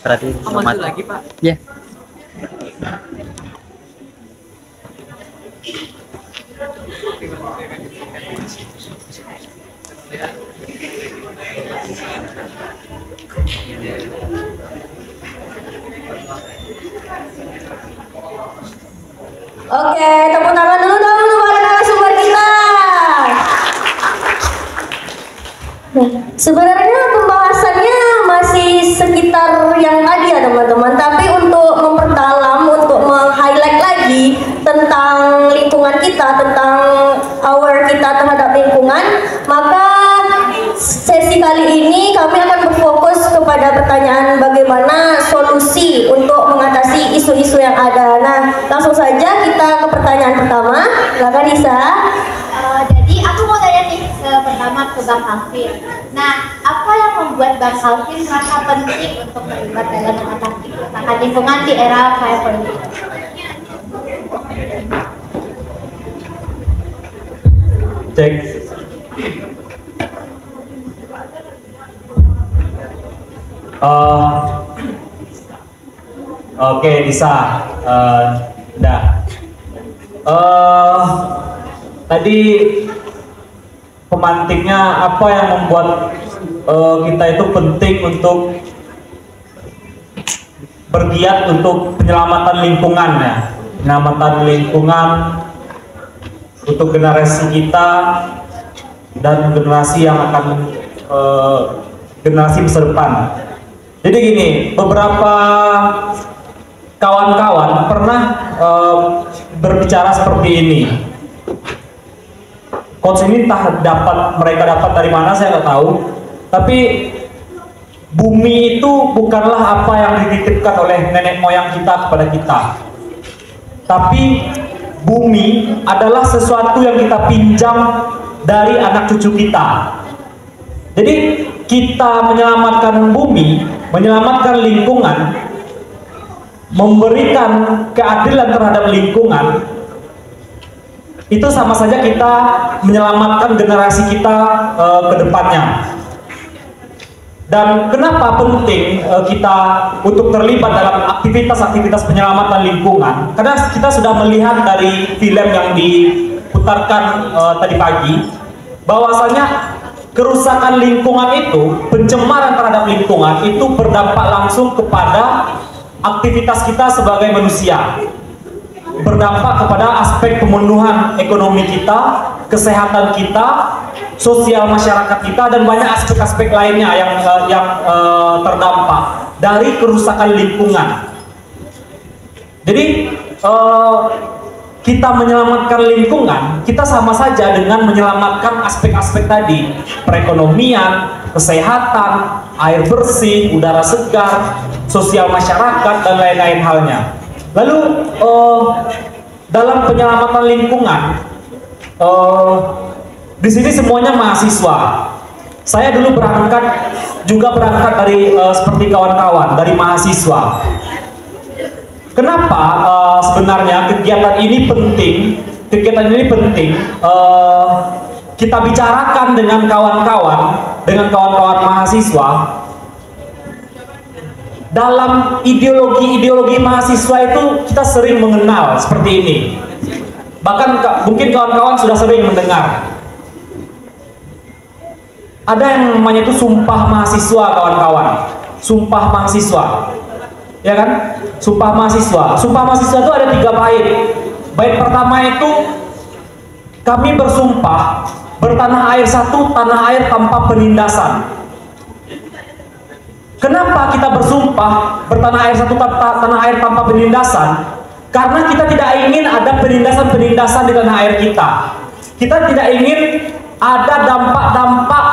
Berarti Maju lagi, Pak. ya. Oke, tepuk tangan dulu dong untuk para narasumber kita. Nah, sebenarnya pembahasannya masih sekitar yang tadi ya teman-teman, tapi untuk memperdalam, untuk meng-highlight lagi tentang lingkungan kita, tentang aware kita terhadap lingkungan, maka sesi kali ini kami akan berfokus kepada pertanyaan bagaimana solusi untuk mengatasi isu-isu yang ada. Nah, langsung saja kita ke pertanyaan pertama. Silakan Nisa. Jadi aku mau tanya nih pertama ke Bang Alvin. Nah, apa yang membuat Bang Alvin merasa penting untuk terlibat dalam mengatasi kerusakan lingkungan di era 5.0? Cek. Oke, Nisa. Dah. Tadi pemantiknya apa yang membuat kita itu penting untuk bergiat untuk penyelamatan lingkungan ya, penyelamatan lingkungan untuk generasi kita dan generasi yang akan generasi masa depan. Jadi gini, beberapa kawan-kawan pernah berbicara seperti ini. Quotes ini entah mereka dapat dari mana saya nggak tahu. Tapi bumi itu bukanlah apa yang dititipkan oleh nenek moyang kita kepada kita. Tapi bumi adalah sesuatu yang kita pinjam dari anak cucu kita. Jadi kita menyelamatkan bumi, menyelamatkan lingkungan, memberikan keadilan terhadap lingkungan, itu sama saja kita menyelamatkan generasi kita ke depannya. Dan kenapa penting kita untuk terlibat dalam aktivitas-aktivitas penyelamatan lingkungan? Karena kita sudah melihat dari film yang diputarkan tadi pagi, bahwasanya kerusakan lingkungan itu, pencemaran terhadap lingkungan itu berdampak langsung kepada aktivitas kita sebagai manusia, berdampak kepada aspek pemenuhan ekonomi kita, kesehatan kita, sosial masyarakat kita, dan banyak aspek-aspek lainnya yang terdampak dari kerusakan lingkungan. Jadi kita menyelamatkan lingkungan, kita sama saja dengan menyelamatkan aspek-aspek tadi, perekonomian, kesehatan, air bersih, udara segar, sosial masyarakat, dan lain-lain halnya. Lalu dalam penyelamatan lingkungan, di sini semuanya mahasiswa. Saya dulu juga berangkat dari seperti kawan-kawan dari mahasiswa. Kenapa sebenarnya kegiatan ini penting? Kegiatan ini penting kita bicarakan dengan kawan-kawan mahasiswa. Dalam ideologi mahasiswa itu kita sering mengenal seperti ini. Bahkan mungkin kawan-kawan sudah sering mendengar. Ada yang namanya itu sumpah mahasiswa, kawan-kawan. Sumpah mahasiswa. Ya kan? Sumpah mahasiswa. Sumpah mahasiswa itu ada 3 bait. Bait pertama itu kami bersumpah bertanah air satu, tanah air tanpa penindasan. Kenapa kita bersumpah bertanah air satu, tanah air tanpa penindasan? Karena kita tidak ingin ada penindasan-penindasan di tanah air kita. Kita tidak ingin ada dampak-dampak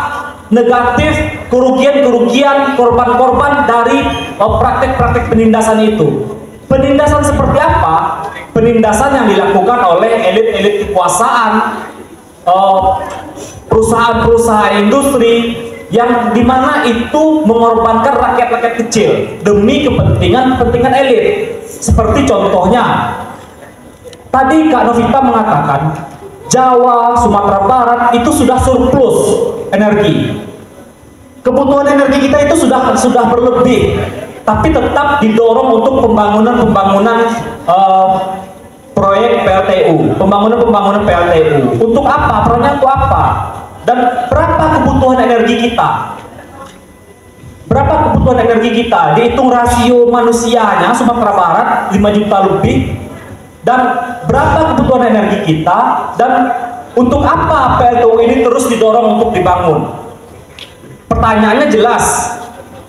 negatif, kerugian-kerugian, korban-korban dari praktek-praktek penindasan itu. Penindasan seperti apa? Penindasan yang dilakukan oleh elit-elit kekuasaan, perusahaan-perusahaan industri, yang dimana itu mengorbankan rakyat-rakyat kecil demi kepentingan elit. Seperti contohnya, tadi Kak Novita mengatakan Jawa, Sumatera Barat itu sudah surplus energi. Kebutuhan energi kita itu sudah berlebih. tapi tetap didorong untuk pembangunan proyek PLTU, pembangunan PLTU. Untuk apa? Perannya untuk apa? Dan berapa kebutuhan energi kita? Berapa kebutuhan energi kita? Dihitung rasio manusianya Sumatera Barat 5 juta lebih. Dan berapa kebutuhan energi kita? Dan untuk apa PLTU ini terus didorong untuk dibangun? Pertanyaannya jelas.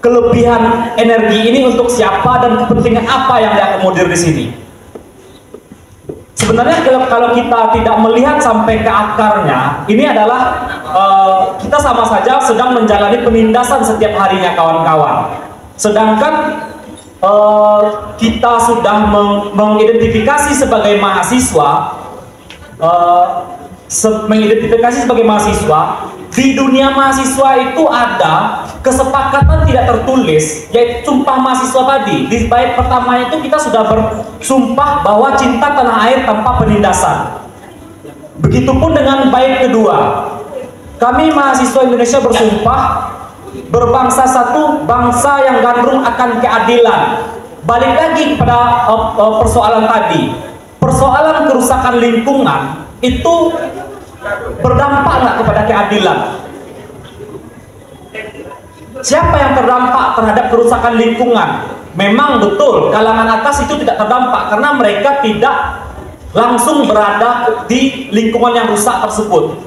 Kelebihan energi ini untuk siapa dan kepentingan apa yang diakomodir di sini? Sebenarnya kalau kita tidak melihat sampai ke akarnya, ini adalah kita sama saja sedang menjalani penindasan setiap harinya, kawan-kawan. Sedangkan kita sudah mengidentifikasi sebagai mahasiswa, di dunia mahasiswa itu ada kesepakatan tidak tertulis, yaitu sumpah mahasiswa tadi. Di bait pertama itu kita sudah bersumpah bahwa cinta tanah air tanpa penindasan. Begitupun dengan bait kedua. Kami mahasiswa Indonesia bersumpah berbangsa satu, bangsa yang gandrung akan keadilan. Balik lagi kepada persoalan tadi. Persoalan kerusakan lingkungan itu berdampak nggak kepada keadilan? Siapa yang terdampak terhadap kerusakan lingkungan? Memang betul, kalangan atas itu tidak terdampak karena mereka tidak langsung berada di lingkungan yang rusak tersebut.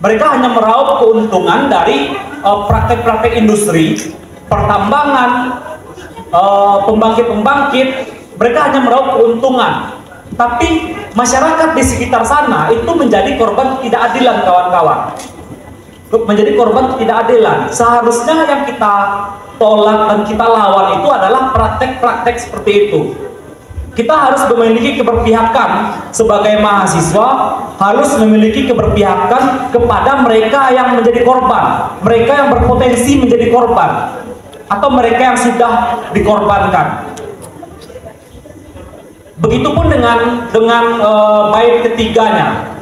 Mereka hanya meraup keuntungan dari praktek-praktek industri, pertambangan, pembangkit-pembangkit. Mereka hanya meraup keuntungan. Tapi masyarakat di sekitar sana itu menjadi korban ketidakadilan, kawan-kawan. Menjadi korban ketidakadilan. Seharusnya yang kita tolak dan kita lawan itu adalah praktek-praktek seperti itu. Kita harus memiliki keberpihakan sebagai mahasiswa, harus memiliki keberpihakan kepada mereka yang menjadi korban, mereka yang berpotensi menjadi korban, atau mereka yang sudah dikorbankan. Begitupun dengan bait ketiganya,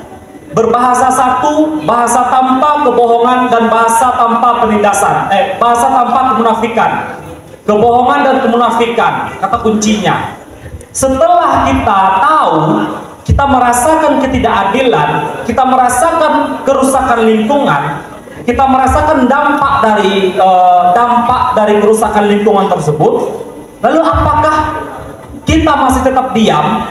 berbahasa satu, bahasa tanpa kebohongan dan bahasa tanpa penindasan, bahasa tanpa kemunafikan, kebohongan dan kemunafikan, kata kuncinya. Setelah kita tahu, kita merasakan ketidakadilan, kita merasakan kerusakan lingkungan, kita merasakan dampak dari kerusakan lingkungan tersebut, lalu apakah kita masih tetap diam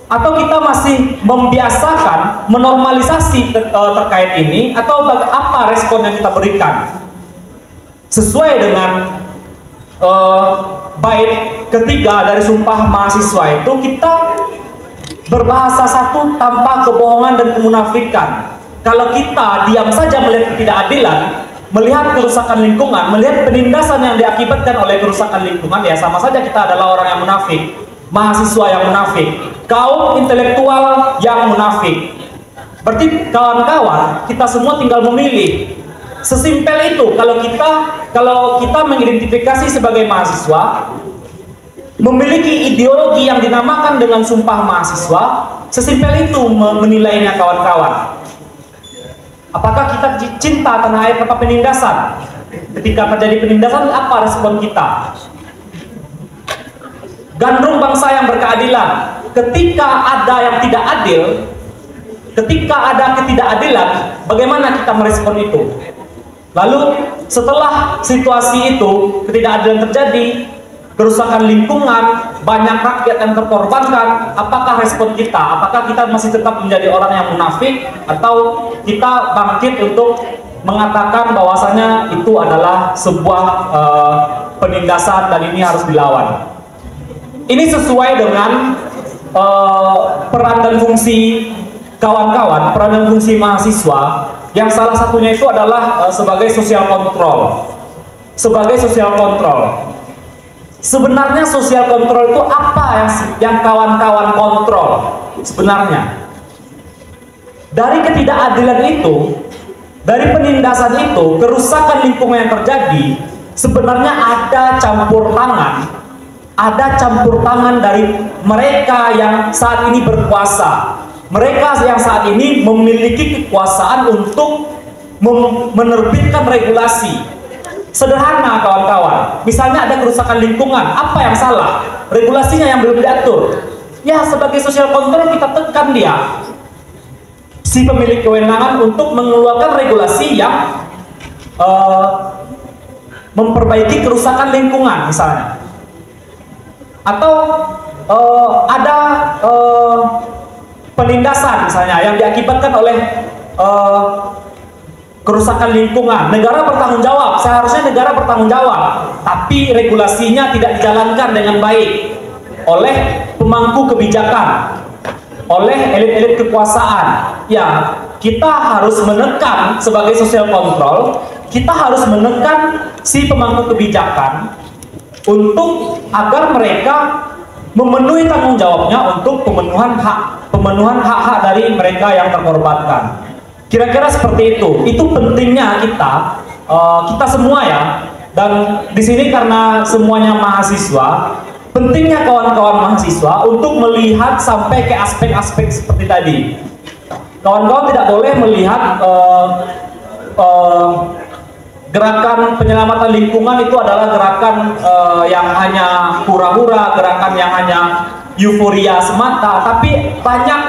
atau kita masih membiasakan, menormalisasi terkait ini, atau apa respon yang kita berikan? Sesuai dengan bait ketiga dari sumpah mahasiswa itu, kita berbahasa satu tanpa kebohongan dan kemunafikan. Kalau kita diam saja melihat ketidakadilan, melihat kerusakan lingkungan, melihat penindasan yang diakibatkan oleh kerusakan lingkungan, ya sama saja kita adalah orang yang munafik, mahasiswa yang munafik, kaum intelektual yang munafik. Berarti kawan-kawan, kita semua tinggal memilih. Sesimpel itu. Kalau kita mengidentifikasi sebagai mahasiswa, memiliki ideologi yang dinamakan dengan sumpah mahasiswa, sesimpel itu menilainya, kawan-kawan. Apakah kita cinta tanah air tanpa penindasan? Ketika terjadi penindasan, apa respon kita? Gandrung bangsa yang berkeadilan. Ketika ada yang tidak adil, ketika ada ketidakadilan, bagaimana kita merespon itu? Lalu setelah situasi itu, ketidakadilan terjadi, kerusakan lingkungan, banyak rakyat yang terkorbankan, apakah respon kita? Apakah kita masih tetap menjadi orang yang munafik, atau kita bangkit untuk mengatakan bahwasanya itu adalah sebuah penindasan dan ini harus dilawan? Ini sesuai dengan peran dan fungsi kawan-kawan, peran dan fungsi mahasiswa, yang salah satunya itu adalah sebagai social control. Sebagai social control. Sebenarnya social control itu apa yang kawan-kawan kontrol sebenarnya? Dari ketidakadilan itu, dari penindasan itu, kerusakan lingkungan yang terjadi, sebenarnya ada campur tangan. Ada campur tangan dari mereka yang saat ini berkuasa. Mereka yang saat ini memiliki kekuasaan untuk menerbitkan regulasi. Sederhana kawan-kawan, misalnya ada kerusakan lingkungan, apa yang salah? Regulasinya yang belum diatur. Ya, sebagai social control kita tekan dia, si pemilik kewenangan, untuk mengeluarkan regulasi yang memperbaiki kerusakan lingkungan misalnya. Atau ada penindasan misalnya yang diakibatkan oleh kerusakan lingkungan. Negara bertanggung jawab, seharusnya negara bertanggung jawab, tapi regulasinya tidak dijalankan dengan baik oleh pemangku kebijakan, oleh elit-elit kekuasaan. Ya, kita harus menekan sebagai social control, kita harus menekan si pemangku kebijakan untuk agar mereka memenuhi tanggung jawabnya untuk pemenuhan hak-hak dari mereka yang terkorbankan. Kira-kira seperti itu. Itu pentingnya kita semua ya. Dan di sini karena semuanya mahasiswa, pentingnya kawan-kawan mahasiswa untuk melihat sampai ke aspek-aspek seperti tadi. Kawan-kawan tidak boleh melihat gerakan penyelamatan lingkungan itu adalah gerakan yang hanya hura-hura, gerakan yang hanya euforia semata, tapi banyak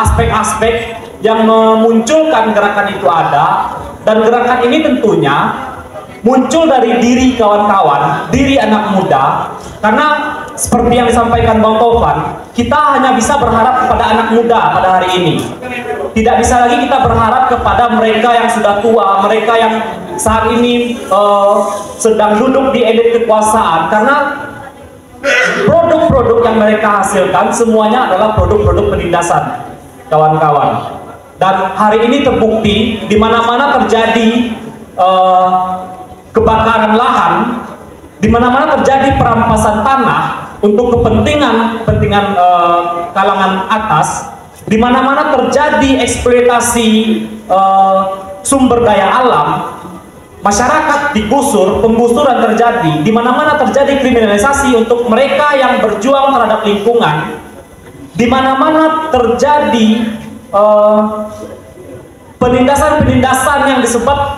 aspek-aspek yang memunculkan gerakan itu ada, dan gerakan ini tentunya muncul dari diri kawan-kawan, diri anak muda, karena seperti yang disampaikan Bang Taufan, kita hanya bisa berharap kepada anak muda pada hari ini. Tidak bisa lagi kita berharap kepada mereka yang sudah tua, mereka yang saat ini sedang duduk di elit kekuasaan, karena produk-produk yang mereka hasilkan semuanya adalah produk-produk penindasan, kawan-kawan. Dan hari ini terbukti di mana-mana terjadi kebakaran lahan, di mana-mana terjadi perampasan tanah untuk kepentingan kalangan atas, di mana-mana terjadi eksploitasi sumber daya alam, masyarakat digusur, penggusuran terjadi, di mana-mana terjadi kriminalisasi untuk mereka yang berjuang terhadap lingkungan, di mana-mana terjadi penindasan-penindasan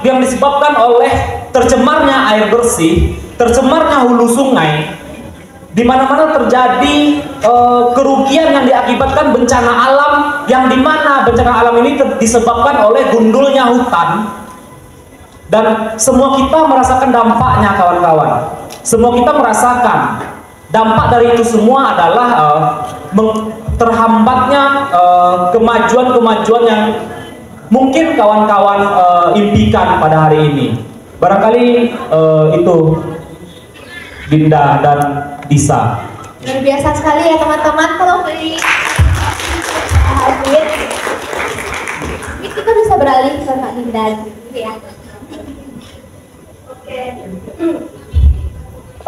yang disebabkan oleh tercemarnya air bersih, tercemarnya hulu sungai, di mana-mana terjadi kerugian yang diakibatkan bencana alam, yang dimana bencana alam ini disebabkan oleh gundulnya hutan, dan semua kita merasakan dampaknya, kawan-kawan. Semua kita merasakan dampak dari itu semua adalah terhambatnya kemajuan-kemajuan yang mungkin kawan-kawan impikan pada hari ini. Barangkali itu Dinda dan Disa. Luar biasa sekali ya teman-teman. Kalau beli hadir, kita bisa beralih ke Kak Dinda gitu ya.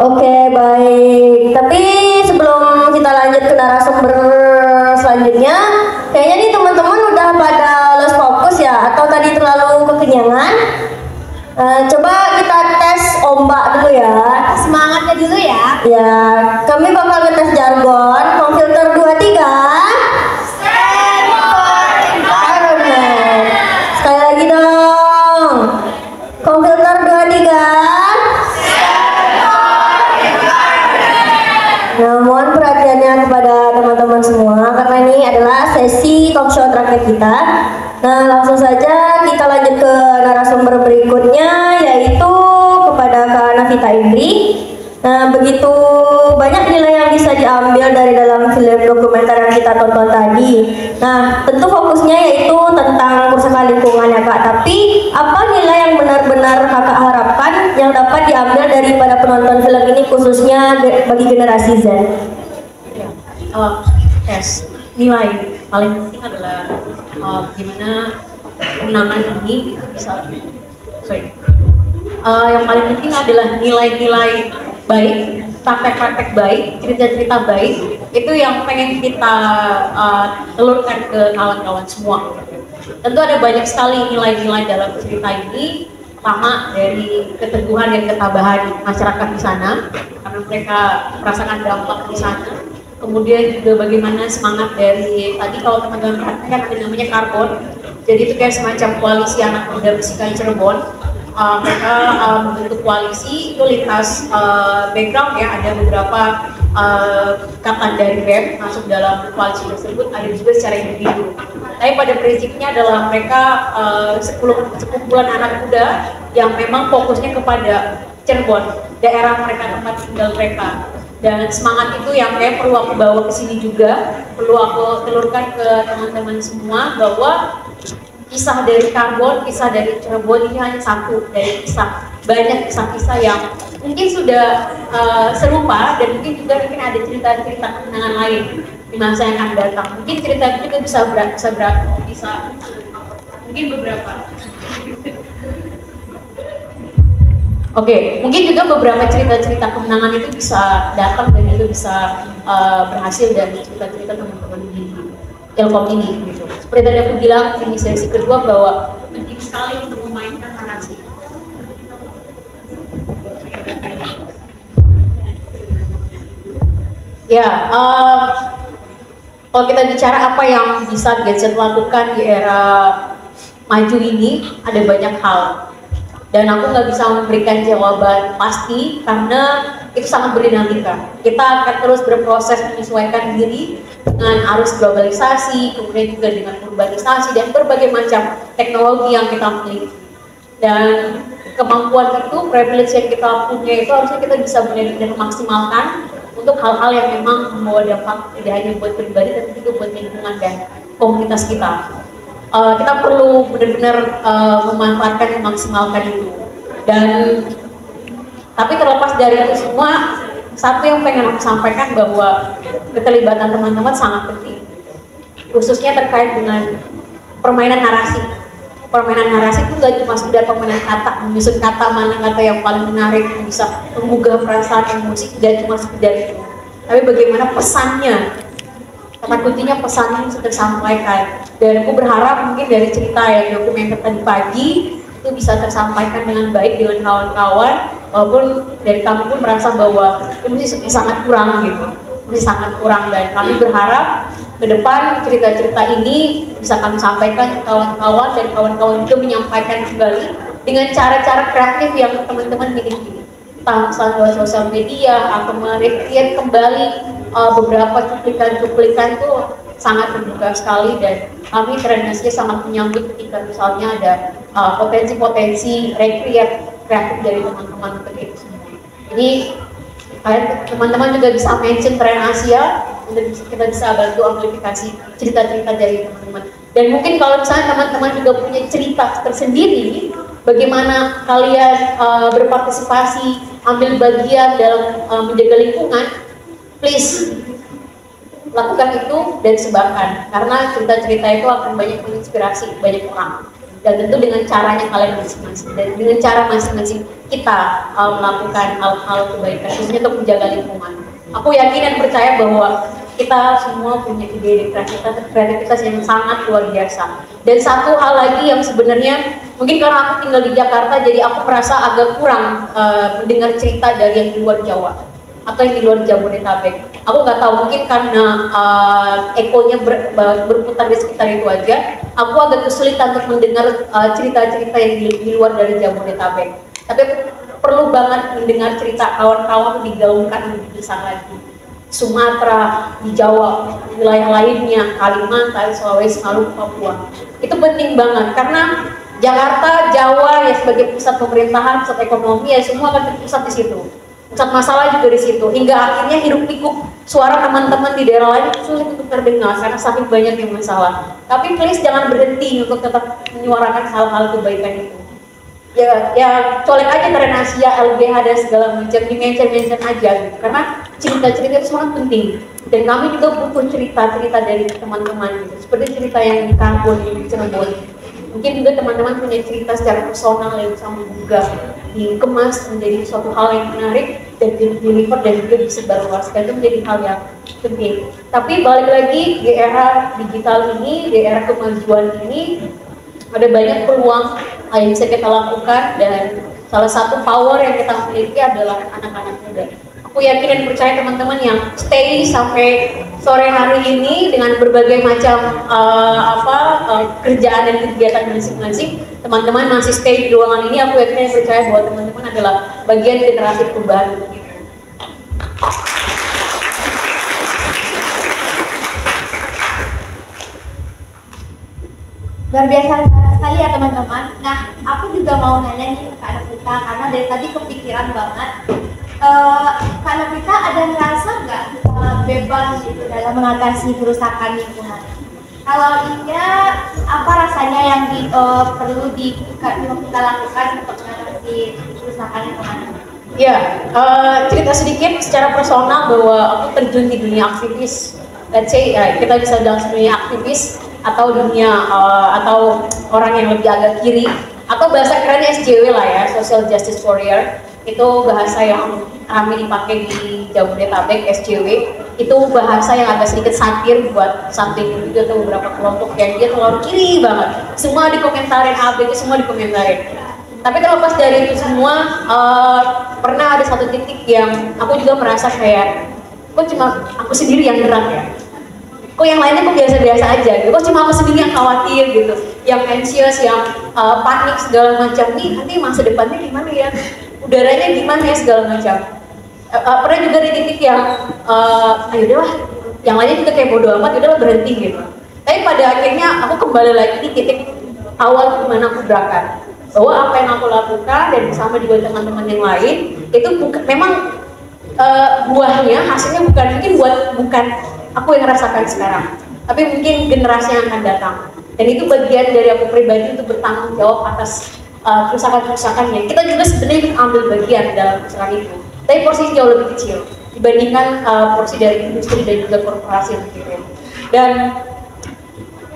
Oke, baik. Tapi sebelum kita lanjut ke narasumber selanjutnya, kayaknya nih teman-teman udah pada lost fokus ya, atau tadi terlalu kekenyangan. Coba kita tes ombak dulu ya. Semangatnya dulu ya. Ya, kami bakal ngetes jargon. Komfilter 23. Stand for environment. Sekali lagi dong. Komfilter 23. Nah, mohon perhatiannya kepada teman-teman semua, karena ini adalah sesi talk show terakhir kita. Nah, langsung saja kita lanjut ke narasumber berikutnya, yaitu kepada Kak Navita Indri. Nah, begitu banyak nilai yang bisa diambil dari dalam film dokumenter yang kita tonton tadi. Nah, tentu fokusnya yaitu tentang kerusakan lingkungan ya Kak. Tapi apa nilai yang benar-benar Kakak harapkan yang dapat diambil daripada penonton film ini, khususnya bagi generasi Z? Yes, nilai paling penting adalah gimana kemenangan ini bisa. Yang paling penting adalah nilai-nilai baik, praktek-praktek baik, cerita-cerita baik, itu yang pengen kita telurkan ke kawan-kawan semua. Tentu ada banyak sekali nilai-nilai dalam cerita ini. Pertama dari keteguhan dan ketabahan masyarakat di sana, karena mereka merasakan dampak di sana. Kemudian juga bagaimana semangat dari tadi, kalau teman-teman perhatikan ada namanya Karbon. Jadi itu kayak semacam koalisi anak muda Besikan Cirebon. mereka membentuk koalisi itu lintas background ya, ada beberapa ikatan dari BEM masuk dalam koalisi tersebut, ada juga secara individu. Tapi pada prinsipnya adalah mereka sekumpulan anak muda yang memang fokusnya kepada Cirebon, daerah mereka, tempat tinggal mereka. Dan semangat itu yang kayak perlu aku bawa ke sini juga, perlu aku telurkan ke teman-teman semua bahwa kisah dari Karbon, kisah dari Cirebon ini hanya satu dari kisah, banyak kisah-kisah yang mungkin sudah serupa dan mungkin ada cerita-cerita kemenangan lain di masa yang akan datang. Mungkin cerita itu juga bisa mungkin beberapa. Oke, mungkin juga beberapa cerita-cerita kemenangan itu bisa datang dan itu bisa berhasil dari cerita-cerita teman-teman di Telkom ini. Gitu. Seperti tadi aku bilang di sesi kedua bahwa penting sekali untuk memainkan narasi. Ya, kalau kita bicara apa yang bisa Gen Z lakukan di era maju ini, ada banyak hal. Dan aku nggak bisa memberikan jawaban pasti karena itu sangat berdinamika. Kita akan terus berproses menyesuaikan diri dengan arus globalisasi, kemudian juga dengan urbanisasi dan berbagai macam teknologi yang kita miliki. Dan kemampuan itu, privilege yang kita punya itu harusnya kita bisa benar-benar maksimalkan untuk hal-hal yang memang membawa dampak tidak hanya buat pribadi tapi juga buat lingkungan dan komunitas kita. Kita perlu benar-benar memanfaatkan dan memaksimalkan itu. Dan tapi terlepas dari itu semua, satu yang pengen aku sampaikan bahwa keterlibatan teman-teman sangat penting, khususnya terkait dengan permainan narasi. Permainan narasi itu gak cuma sekedar permainan kata, menyusun kata mana kata yang paling menarik, yang bisa menggugah perasaan emosi, tidak cuma sekedar itu. Tapi bagaimana pesannya, kata kuncinya pesannya bisa tersampaikan. Dan aku berharap mungkin dari cerita yang dokumenter tadi pagi itu bisa tersampaikan dengan baik dengan kawan-kawan, walaupun dari kami pun merasa bahwa ini sangat kurang gitu, ini sangat kurang. Dan kami berharap ke depan cerita-cerita ini bisa kami sampaikan ke kawan-kawan dan kawan-kawan juga menyampaikan kembali dengan cara-cara kreatif yang teman-teman miliki, misalnya lewat sosial media atau merekreat kembali beberapa cuplikan-cuplikan itu sangat terbuka sekali. Dan kami Trendnesia sangat menyambut ketika misalnya ada potensi-potensi rekreat kreatif dari teman-teman seperti itu semua. Jadi teman-teman juga bisa mention Trendnesia untuk kita bisa bantu amplifikasi cerita-cerita dari teman-teman. Dan mungkin kalau misalnya teman-teman juga punya cerita tersendiri, bagaimana kalian berpartisipasi, ambil bagian dalam menjaga lingkungan, please lakukan itu dan sebarkan, karena cerita-cerita itu akan banyak menginspirasi banyak orang, dan tentu dengan caranya kalian masing-masing dan dengan cara masing-masing kita melakukan hal-hal kebaikan khususnya untuk menjaga lingkungan. Aku yakin dan percaya bahwa kita semua punya ide kreativitas yang sangat luar biasa. Dan satu hal lagi yang sebenarnya mungkin karena aku tinggal di Jakarta, jadi aku merasa agak kurang mendengar cerita dari yang di luar Jawa atau yang di luar Jabodetabek. Aku nggak tahu, mungkin karena ekonya berputar di sekitar itu aja, aku agak kesulitan untuk mendengar cerita-cerita yang di luar dari Jabodetabek. Tapi perlu banget mendengar cerita kawan-kawan digaungkan lebih besar lagi. Sumatera, di Jawa, wilayah lainnya, Kalimantan, Sulawesi, Maluku, Papua. Itu penting banget karena Jakarta, Jawa ya sebagai pusat pemerintahan, pusat ekonomi ya semua akan terpusat di situ. Pusat masalah juga di situ. Hingga akhirnya hiruk pikuk suara teman-teman di daerah lain sulit untuk terdengar karena saking banyak yang masalah. Tapi please jangan berhenti untuk tetap menyuarakan hal-hal kebaikan itu. Ya colek aja Trendnesia, LBH dan segala macam, di-mention aja gitu. Karena cerita-cerita itu sangat penting. Dan kami juga butuh cerita-cerita dari teman-teman gitu. Seperti cerita yang di Karbon, di Cirebon. Mungkin juga teman-teman punya cerita secara personal yang bisa menggugah, dikemas menjadi suatu hal yang menarik dan deliver dan juga disebarluaskan. Itu menjadi hal yang penting. Tapi balik lagi di era digital ini, di era kemajuan ini, ada banyak peluang yang bisa kita lakukan dan salah satu power yang kita miliki adalah anak-anak muda. Aku Aku yakin dan percaya teman-teman yang stay sampai sore hari ini dengan berbagai macam kerjaan dan kegiatan masing-masing, teman-teman masih stay di ruangan ini. Aku yakin dan percaya bahwa teman-teman adalah bagian generasi perubahan. Luar biasa sekali ya teman-teman. Nah, aku juga mau nanya nih ke anak kita, karena dari tadi kepikiran banget. Kalau kita ada ngerasa nggak bebas gitu dalam mengatasi kerusakan lingkungan? Kalau iya, apa rasanya yang perlu kita lakukan untuk mengatasi kerusakan lingkungan? Ya, cerita sedikit secara personal bahwa aku terjun di dunia aktivis. Let's say kita bisa bilang dunia aktivis atau dunia atau orang yang lebih agak kiri, atau bahasa kerennya SJW lah ya, Social Justice Warrior. Itu bahasa yang kami dipakai di Jabodetabek, SJW. Itu bahasa yang agak sedikit satir buat satu individu atau beberapa kelompok yang dia terlalu kiri banget. Semua dikomentarin, ABG semua dikomentarin. Tapi terlepas dari itu semua, pernah ada satu titik yang aku juga merasa kayak, kok cuma aku sendiri yang gerak ya? Kok yang lainnya kok biasa-biasa aja gitu? Kok cuma aku sendiri yang khawatir gitu? Yang anxious, yang panik segala macam. Nih nanti masa depannya gimana ya? Udaranya gimana ya segala macam. Pernah juga di titik yang, udahlah, yang lainnya juga kayak bodo amat, udahlah berhenti gitu. Tapi pada akhirnya aku kembali lagi di titik awal dimana aku berangkat. Bahwa apa yang aku lakukan dan bersama juga teman-teman yang lain itu memang buahnya, hasilnya bukan aku yang rasakan sekarang, tapi mungkin generasi yang akan datang. Dan itu bagian dari aku pribadi untuk bertanggung jawab atas kerusakan-kerusakannya. Kita juga sebenarnya ambil bagian dalam kerusakan itu, tapi porsi jauh lebih kecil dibandingkan porsi dari industri dan juga korporasi yang gitu. Dan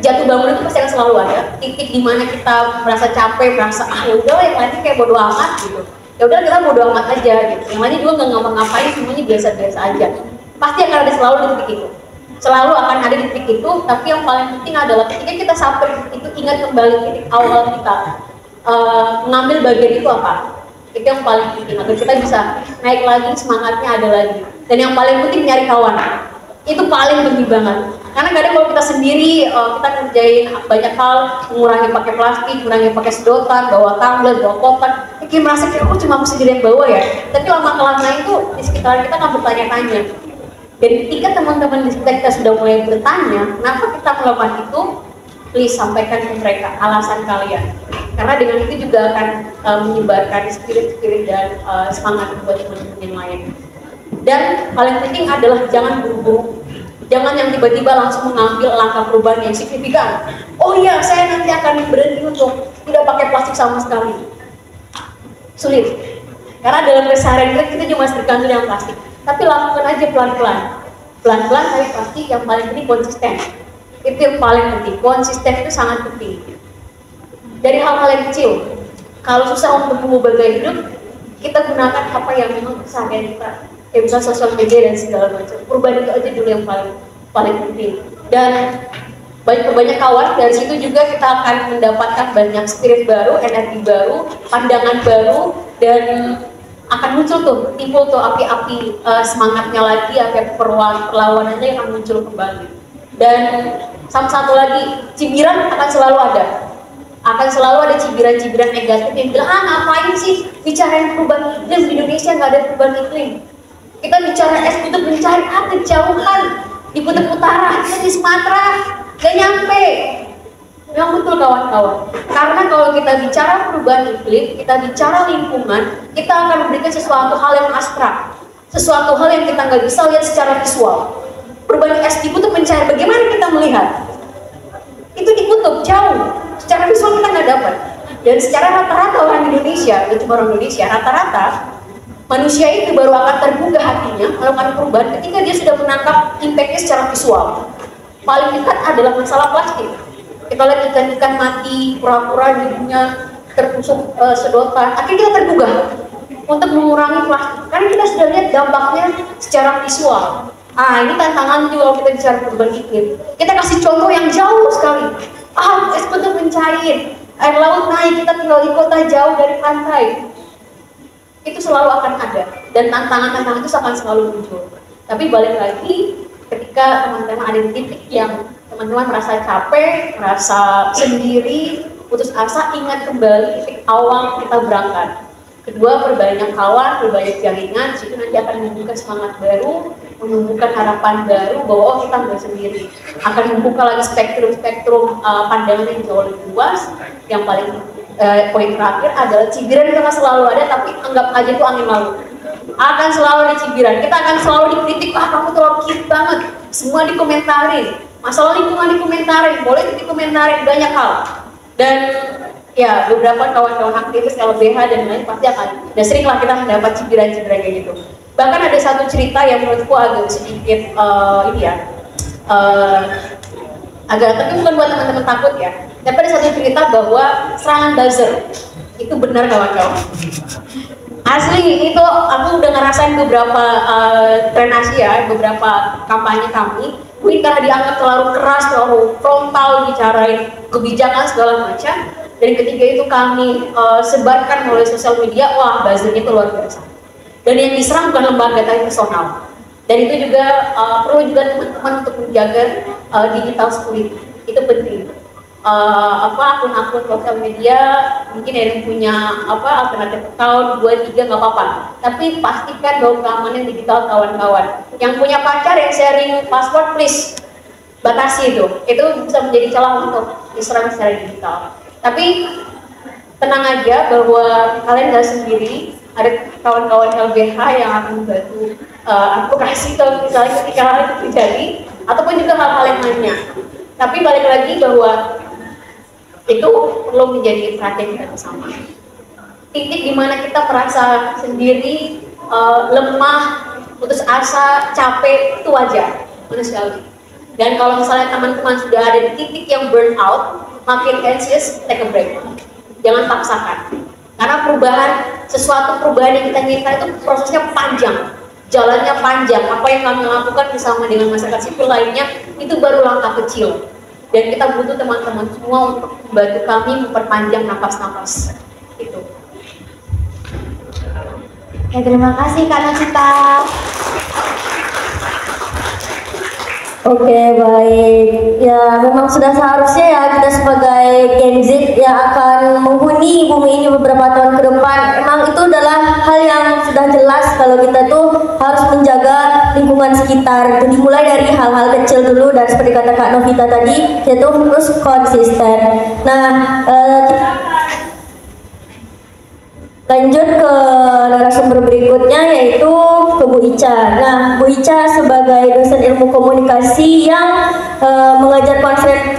jatuh bangun itu pasti akan selalu ada titik di mana kita merasa capek, merasa ya udah yang lainnya kayak bodo amat gitu. Ya udah kita bodo amat aja gitu. Yang lainnya juga nggak ngapa-ngapain, semuanya biasa-biasa aja. Pasti akan ada selalu di titik itu. Selalu akan ada di titik itu, tapi yang paling penting adalah ketika kita sampai itu, ingat kembali titik awal kita mengambil bagian itu apa. Itu yang paling penting agar kita bisa naik lagi, semangatnya ada lagi. Dan yang paling penting nyari kawan. Itu paling penting banget. Karena kadang kalau kita sendiri, kita kerjain banyak hal, mengurangi pakai plastik, mengurangi pakai sedotan, bawa tumbler, bawa kotak, kayak merasa kayak cuma aku sendiri yang bawa ya. Tapi lama-kelamaan itu di sekitar kita nggak bertanya-tanya. Dan ketika teman-teman di sekitar kita sudah mulai bertanya, kenapa kita melakukan itu, please sampaikan ke mereka alasan kalian. Karena dengan itu juga akan menyebarkan spirit-spirit dan semangat buat teman-teman yang lain. Dan paling penting adalah jangan buru-buru. Jangan yang tiba-tiba langsung mengambil langkah perubahan yang signifikan. Oh iya, saya nanti akan berhenti untuk tidak pakai plastik sama sekali. Sulit. Karena dalam keseharian kita cuma tergantung dengan plastik. Tapi lakukan aja pelan-pelan. Pelan-pelan tapi pasti yang paling penting konsisten. Itu yang paling penting. Konsisten itu sangat penting. Dari hal-hal yang kecil. Kalau susah untuk mengubah gaya hidup, kita gunakan apa yang memang keseharian kita. Bisa sosial media dan segala macam. Perubahan itu aja dulu yang paling penting. Dan banyak kawan, dari situ juga kita akan mendapatkan banyak spirit baru, energi baru, pandangan baru, dan akan muncul timbul api-api semangatnya lagi, api perlawanannya yang akan muncul kembali. Dan sama satu lagi, cibiran akan selalu ada. Akan selalu ada cibiran-cibiran negatif yang bilang, ngapain sih bicarain perubahan iklim di Indonesia, nggak ada perubahan iklim. Kita bicara es kutub mencari kejauhan di kutub utara, kita di Sumatera, gak nyampe. Memang betul kawan-kawan. Karena kalau kita bicara perubahan iklim, kita bicara lingkungan, kita akan memberikan sesuatu hal yang abstrak, sesuatu hal yang kita nggak bisa lihat secara visual. Perubahan es di kutub mencari, bagaimana kita melihat? Itu di kutub jauh, secara visual kita nggak dapat. Dan secara rata-rata orang Indonesia, itu cuma orang Indonesia, rata-rata manusia itu baru akan terbuka hatinya melakukan perubahan ketika dia sudah menangkap impact-nya secara visual. Paling dekat adalah masalah plastik. Kita lihat ikan-ikan mati, pura-pura hidungnya tertusuk sedotan. Akhirnya kita tergugah untuk mengurangi plastik. Karena kita sudah lihat dampaknya secara visual. Ini tantangan juga kalau kita bicara perubahan iklim. Kita kasih contoh yang jauh sekali. Es kutub mencair, air laut naik, kita tinggal di kota jauh dari pantai. Itu selalu akan ada. dan tantangan-tantangan itu akan selalu muncul. Tapi balik lagi, ketika teman-teman ada di titik yang teman-teman merasa capek, merasa sendiri, putus asa, ingat kembali titik awal kita berangkat. Kedua, perbanyak kawan, perbanyak jaringan, situ nanti akan membuka semangat baru, menumbuhkan harapan baru bahwa oh, kita nggak sendiri. Akan membuka lagi spektrum pandangan yang jauh lebih luas. Yang paling poin terakhir adalah cibiran itu selalu ada, tapi anggap aja itu angin lalu. Akan selalu ada cibiran, kita akan selalu dikritik, ah kamu terlalu cute banget, semua dikomentarin, masalah lingkungan dikomentarin, boleh dikomentarin, banyak hal. Dan ya beberapa kawan-kawan aktivis LBH dan lain pasti akan, dan seringlah kita mendapat cibiran-cibiran kayak gitu. Bahkan ada satu cerita yang menurutku agak sedikit agak, tapi bukan buat teman-teman takut ya. Tapi ada satu cerita bahwa serangan buzzer itu benar kawan-kawan. Asli itu aku udah ngerasain beberapa tren Asia, beberapa kampanye kami. Mungkin karena dianggap terlalu keras, terlalu frontal bicarain kebijakan segala macam. Dan ketiga itu kami sebarkan melalui sosial media, wah buzzernya itu luar biasa. Dan yang diserang bukan lembaga tapi personal. Dan itu juga perlu juga teman-teman untuk menjaga digital security, itu penting. Akun-akun sosial media mungkin ada yang punya alternatif account 2-3 nggak apa-apa, tapi pastikan bahwa keamanan digital kawan-kawan. Yang punya pacar yang sharing password please batasi itu bisa menjadi celah untuk diserang secara digital. Tapi tenang aja bahwa kalian nggak sendiri, ada kawan-kawan LBH yang akan membantu advokasi kalau misalnya ketika hal itu terjadi, ataupun juga hal-hal yang lainnya. Tapi balik lagi bahwa itu perlu menjadi perhatian kita bersama. Titik dimana kita merasa sendiri, lemah, putus asa, capek, itu wajar, manusiawi. Dan kalau misalnya teman-teman sudah ada di titik yang burn out, makin anxious, take a break. Jangan paksakan. Karena sesuatu perubahan yang kita inginkan itu prosesnya panjang, jalannya panjang. Apa yang kami lakukan bersama dengan masyarakat sipil lainnya, itu baru langkah kecil. Dan kita butuh teman-teman semua untuk membantu kami memperpanjang napas-napas itu. Ya, terima kasih Kak Nocita. Oke, baik. Ya, memang sudah seharusnya ya kita sebagai Gen Z yang akan menghuni bumi ini beberapa tahun ke depan. Emang itu adalah hal yang sudah jelas kalau kita tuh harus menjaga lingkungan sekitar. Itu dimulai dari hal-hal kecil dulu, dan seperti kata Kak Novita tadi, kita tuh terus konsisten. Nah, kita lanjut ke narasumber berikutnya, yaitu ke Bu Ica. Nah, Bu Ica sebagai dosen ilmu komunikasi yang mengajar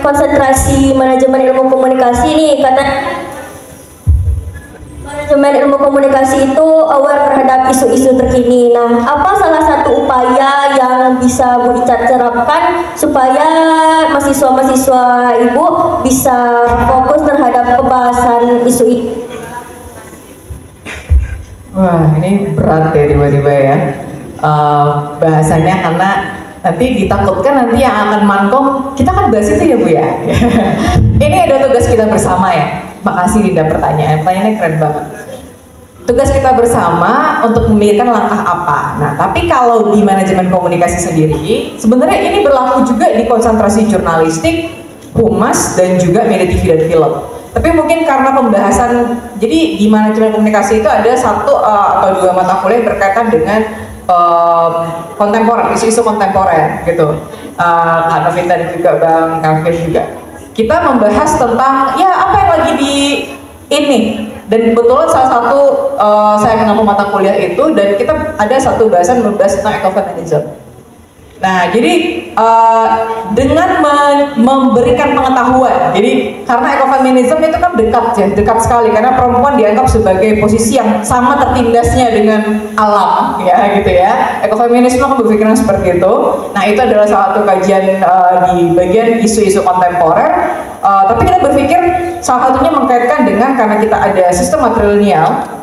konsentrasi manajemen ilmu komunikasi nih, kata manajemen ilmu komunikasi itu aware terhadap isu-isu terkini. Nah, apa salah satu upaya yang bisa Bu Ica terapkan supaya mahasiswa-mahasiswa Ibu bisa fokus terhadap pembahasan isu ini? Wah, ini berat ya tiba-tiba ya bahasanya, karena nanti ditakutkan nanti yang akan mankom, kita kan bahas itu ya Bu ya. Ini ada tugas kita bersama ya. Makasih Linda pertanyaannya keren banget. Tugas kita bersama untuk memikirkan langkah apa. Nah, tapi kalau di manajemen komunikasi sendiri, sebenarnya ini berlaku juga di konsentrasi jurnalistik, humas, dan juga media TV dan film. Tapi mungkin karena pembahasan, jadi di manajemen komunikasi itu ada satu atau dua mata kuliah berkaitan dengan kontemporer, isu-isu kontemporer gitu. Kak Novita dan juga Bang Kavin juga. Kita membahas tentang ya apa yang lagi di ini, dan kebetulan salah satu saya mengambil mata kuliah itu, dan kita ada satu bahasan membahas tentang ecofeminism. Nah, jadi dengan memberikan pengetahuan, jadi karena ekofeminisme itu kan dekat sekali, karena perempuan dianggap sebagai posisi yang sama tertindasnya dengan alam, ya gitu ya. Ekofeminisme kan berpikiran seperti itu. Nah, itu adalah salah satu kajian di bagian isu-isu kontemporer. Tapi kita berpikir salah satunya mengkaitkan dengan, karena kita ada sistem matrilineal,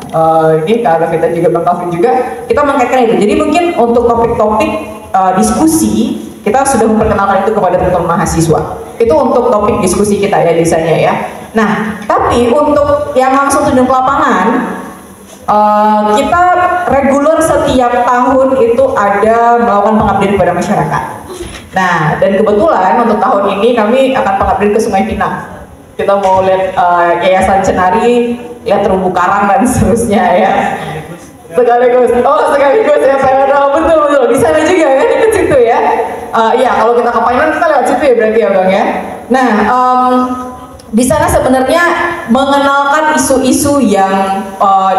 ini karena kita juga Bang Taufik juga, kita mengkaitkan itu. Jadi mungkin untuk topik-topik diskusi, kita sudah memperkenalkan itu kepada teman-teman mahasiswa. Itu untuk topik diskusi kita ya biasanya ya. Nah, tapi untuk yang langsung terjun ke lapangan, Kita reguler setiap tahun itu ada melakukan pengabdian kepada masyarakat. Nah, dan kebetulan untuk tahun ini kami akan pengabdian ke Sungai Pinang. Kita mau lihat Yayasan Cenari, lihat terumbu karang dan seterusnya ya. Sekaligus ya, saya tahu betul di sana juga ya, dekat situ ya. Iya, kalau kita ke Painan kita lewat situ ya berarti ya Bang ya. Nah, di sana sebenarnya mengenalkan isu-isu yang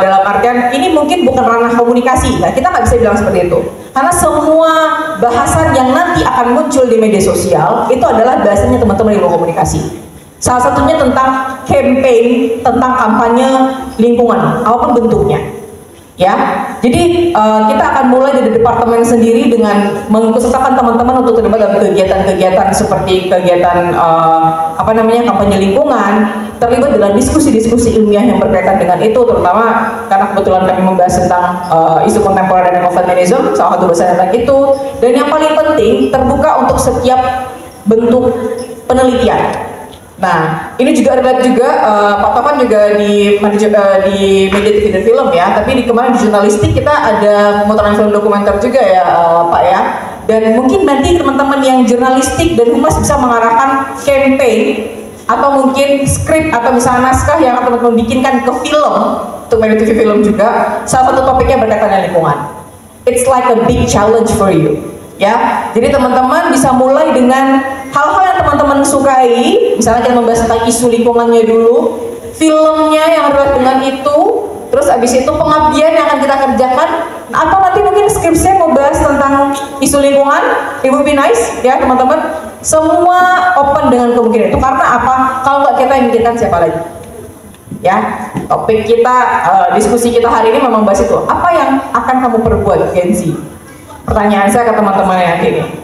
dalam artian ini mungkin bukan ranah komunikasi. Nah, kita nggak bisa bilang seperti itu. Karena semua bahasan yang nanti akan muncul di media sosial itu adalah bahasanya teman-teman ilmu komunikasi. Salah satunya tentang campaign, tentang kampanye lingkungan, apapun bentuknya. Ya, jadi kita akan mulai dari departemen sendiri dengan mengkhususkan teman-teman untuk terlibat dalam kegiatan-kegiatan seperti kegiatan kampanye lingkungan, terlibat dalam diskusi-diskusi ilmiah yang berkaitan dengan itu, terutama karena kebetulan kami membahas tentang isu kontemporer dan ecofeminism, salah satu bahasan tentang itu, dan yang paling penting terbuka untuk setiap bentuk penelitian. Nah, ini juga relate juga, Pak Topan juga di media TV dan film ya, tapi kemarin di jurnalistik kita ada pemutaran film dokumenter juga ya Pak ya. Dan mungkin nanti teman-teman yang jurnalistik dan humas bisa mengarahkan campaign atau mungkin skrip atau misalnya naskah yang akan teman-teman bikinkan ke film, untuk media TV film juga, salah satu topiknya berkaitan dengan lingkungan. It's like a big challenge for you. Ya, jadi teman-teman bisa mulai dengan hal-hal yang teman-teman sukai, misalnya kita membahas tentang isu lingkungannya dulu, filmnya yang relate dengan itu, terus abis itu pengabdian yang akan kita kerjakan, atau nanti mungkin skripsinya mau bahas tentang isu lingkungan, it would be nice ya teman-teman. Semua open dengan kemungkinan itu, karena apa? Kalau nggak kita yang mikirkan siapa lagi? Ya, topik kita, diskusi kita hari ini memang bahas itu. Apa yang akan kamu perbuat, Gen Z? Pertanyaan saya ke teman-teman yang ini,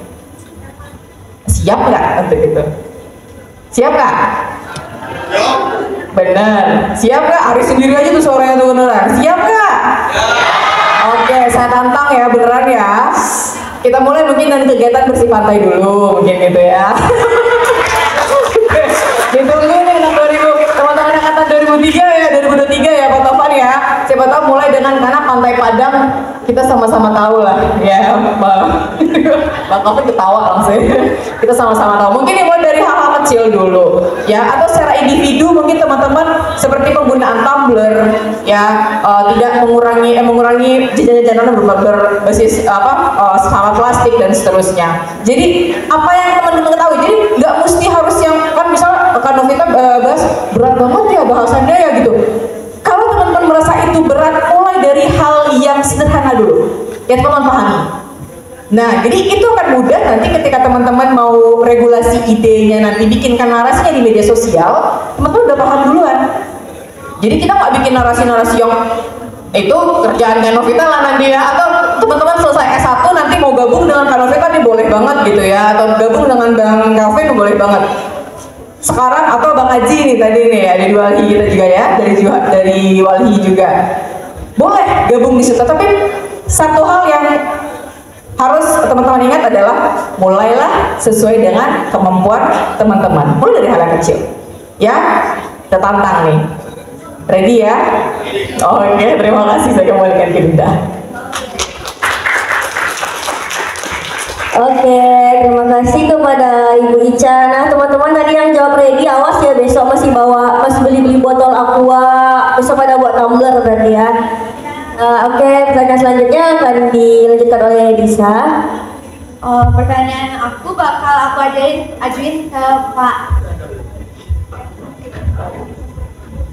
siap nggak untuk itu? Siap nggak? Benar. Siap nggak? Ari sendiri aja tuh suaranya tuh beneran. Siap nggak? Oke, saya tantang ya, beneran ya. Kita mulai mungkin dengan kegiatan bersih pantai dulu, mungkin gitu ya. Ditunggu nih anak 2000, teman-teman angkatan 2003 ya, 2023 ya Pak Tovan ya. Siapa tahu mulai dengan karena Pantai Padang kita sama-sama tahu lah ya Bang Tovan ketawa langsung. Kita sama-sama tahu. Mungkin dimulai dari hal-hal kecil dulu ya, atau secara individu mungkin teman-teman seperti penggunaan tumbler ya, tidak mengurangi jajanan berbasis sampah plastik dan seterusnya. Jadi apa yang teman-teman ketahui, jadi nggak mesti harus yang kan misalnya Kak Novita bahas berat banget ya bahasannya ya gitu. Kalau teman-teman merasa itu berat, mulai dari hal yang sederhana dulu yang teman-teman pahami. Nah, jadi itu akan mudah nanti ketika teman-teman mau regulasi idenya, nanti bikinkan narasinya di media sosial, teman-teman udah paham duluan. Jadi kita nggak bikin narasi-narasi yang itu kerjaan Kak Novita lah nanti ya, atau teman-teman selesai S1 nanti mau gabung dengan Kak Novita nih boleh banget gitu ya, atau gabung dengan Bang Calvin boleh banget. Sekarang atau Bang Haji nih tadi nih ya, dari Walhi kita juga ya, dari Walhi juga boleh gabung di situ. Tapi satu hal yang harus teman-teman ingat adalah mulailah sesuai dengan kemampuan teman-teman, mulai dari hal yang kecil ya. Kita tantang nih, ready ya? Oke, terima kasih, saya kembalikan ke Dinda. Oke, terima kasih kepada Ibu Ica. Nah, teman-teman tadi yang jawab ready, awas ya besok masih beli botol aqua, besok pada buat tumbler berarti ya. Oke, pertanyaan selanjutnya akan dilanjutkan oleh Disa. Pertanyaan aku bakal aku ajuin ke Pak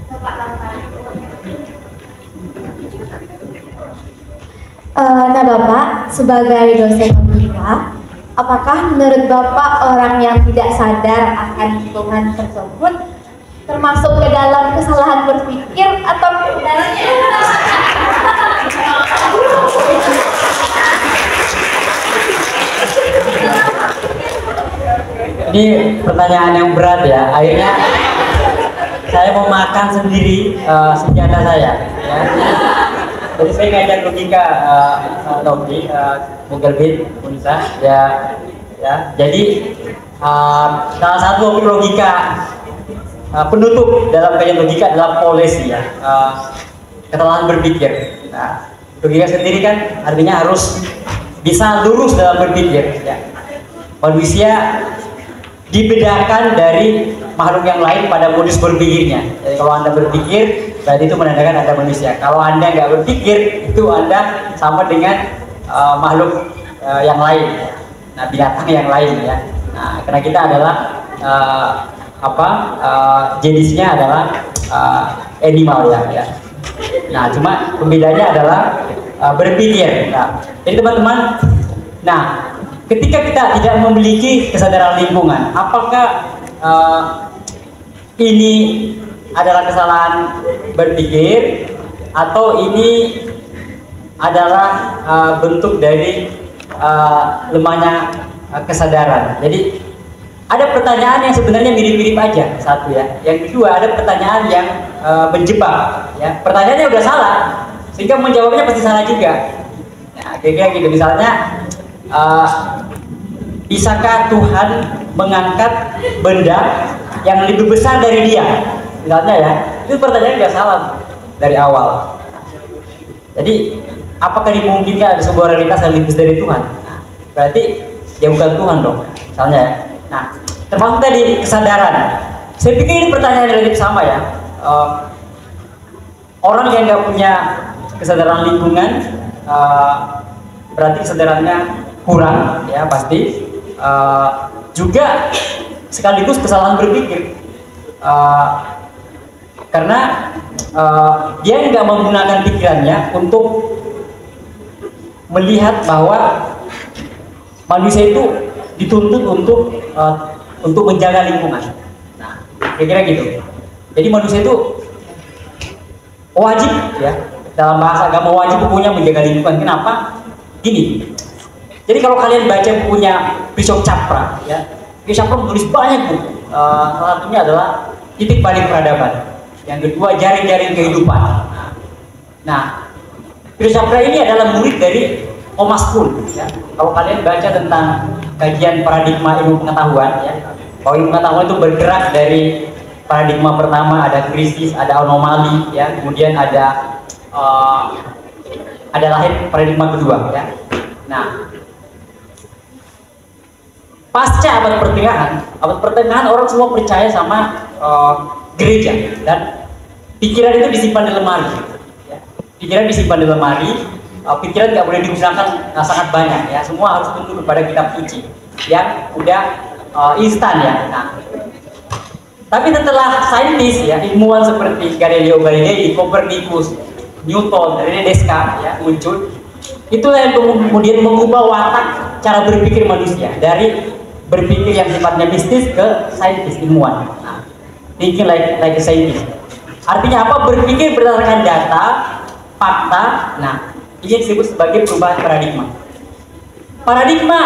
Lampar. Nah Bapak, sebagai dosen logika, apakah menurut Bapak orang yang tidak sadar akan lingkungan tersebut termasuk ke dalam kesalahan berpikir atau Ini pertanyaan yang berat ya. Akhirnya saya mau makan sendiri senjata saya. Ya. Jadi saya ngajar logika Novi, Google Meet, Unsa, ya. Jadi salah satu topik logika penutup dalam kajian logika adalah polisi ya. kesalahan berpikir. Nah, logika sendiri kan artinya harus bisa lurus dalam berpikir. Ya. Manusia dibedakan dari makhluk yang lain pada modus berpikirnya. Jadi kalau Anda berpikir, berarti itu menandakan Anda manusia. Kalau Anda nggak berpikir, itu Anda sama dengan makhluk yang lain. Nah, binatang yang lain ya. Nah, karena kita adalah jenisnya adalah animal ya. Nah, cuma pembedanya adalah berpikir. Nah, jadi teman-teman, nah ketika kita tidak memiliki kesadaran lingkungan, apakah ini adalah kesalahan berpikir atau ini adalah bentuk dari lemahnya kesadaran? Jadi ada pertanyaan yang sebenarnya mirip-mirip aja, satu ya. Yang kedua ada pertanyaan yang menjebak. Ya, pertanyaannya udah salah, sehingga menjawabnya pasti salah juga. Nah, kira-kira gitu. Misalnya, bisakah Tuhan mengangkat benda yang lebih besar dari Dia? Misalnya ya, itu pertanyaan udah salah dari awal. Jadi, apakah dimungkinkan ada sebuah realitas yang lebih besar dari Tuhan? Nah, berarti dia bukan Tuhan dong, misalnya ya. Nah, termasuk tadi kesadaran. Saya pikir ini pertanyaan yang relatif sama ya. Orang yang nggak punya kesadaran lingkungan, berarti kesadarannya kurang, ya pasti. Juga sekaligus kesalahan berpikir, karena dia nggak menggunakan pikirannya untuk melihat bahwa manusia itu dituntut untuk menjaga lingkungan. Nah, kira-kira gitu. Jadi manusia itu wajib ya, dalam bahasa agama wajib bukunya menjaga lingkungan. Kenapa? Gini. Jadi kalau kalian baca bukunya Bishop Capra ya, Bishop Capra menulis banyak buku. Salah satunya adalah Titik Balik Peradaban. Yang kedua Jaring-Jaring Kehidupan. Nah, Bishop Capra ini adalah murid dari Thomas Kuhn ya. Kalau kalian baca tentang kajian paradigma ilmu pengetahuan ya, bahwa ilmu pengetahuan itu bergerak dari paradigma pertama, ada krisis, ada anomali ya, kemudian ada lahir paradigma kedua ya. Nah, pasca abad pertengahan orang semua percaya sama gereja, dan pikiran itu disimpan di lemari ya. Pikiran disimpan di lemari. Pikiran nggak boleh digunakan sangat banyak ya, semua harus tunduk kepada kitab suci yang udah instan ya. Nah, tapi setelah saintis ya, ilmuwan seperti Galileo Galilei, Copernicus, Newton, René Descartes ya muncul, itulah yang kemudian mengubah watak cara berpikir manusia dari berpikir yang sifatnya mistis ke saintis, ilmuwan. Nah, thinking like a scientist. Artinya apa? Berpikir berdasarkan data, fakta. Nah, ini disebut sebagai perubahan paradigma. Paradigma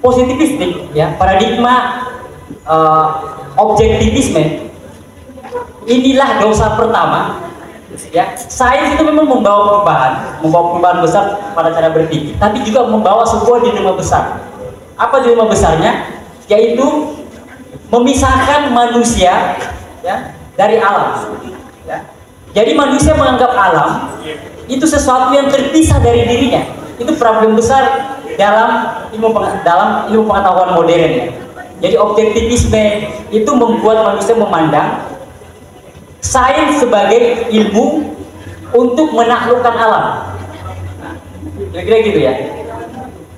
positivistik, ya, paradigma objektivisme. Inilah dosa pertama. Ya, sains itu memang membawa perubahan besar pada cara berpikir, tapi juga membawa sebuah dilema besar. Apa dilema besarnya? Yaitu memisahkan manusia ya dari alam. Ya. Jadi manusia menganggap alam itu sesuatu yang terpisah dari dirinya. Itu problem besar dalam ilmu pengetahuan modern ya. Jadi objektivisme itu membuat manusia memandang sains sebagai ilmu untuk menaklukkan alam. Nah, kira-kira gitu ya.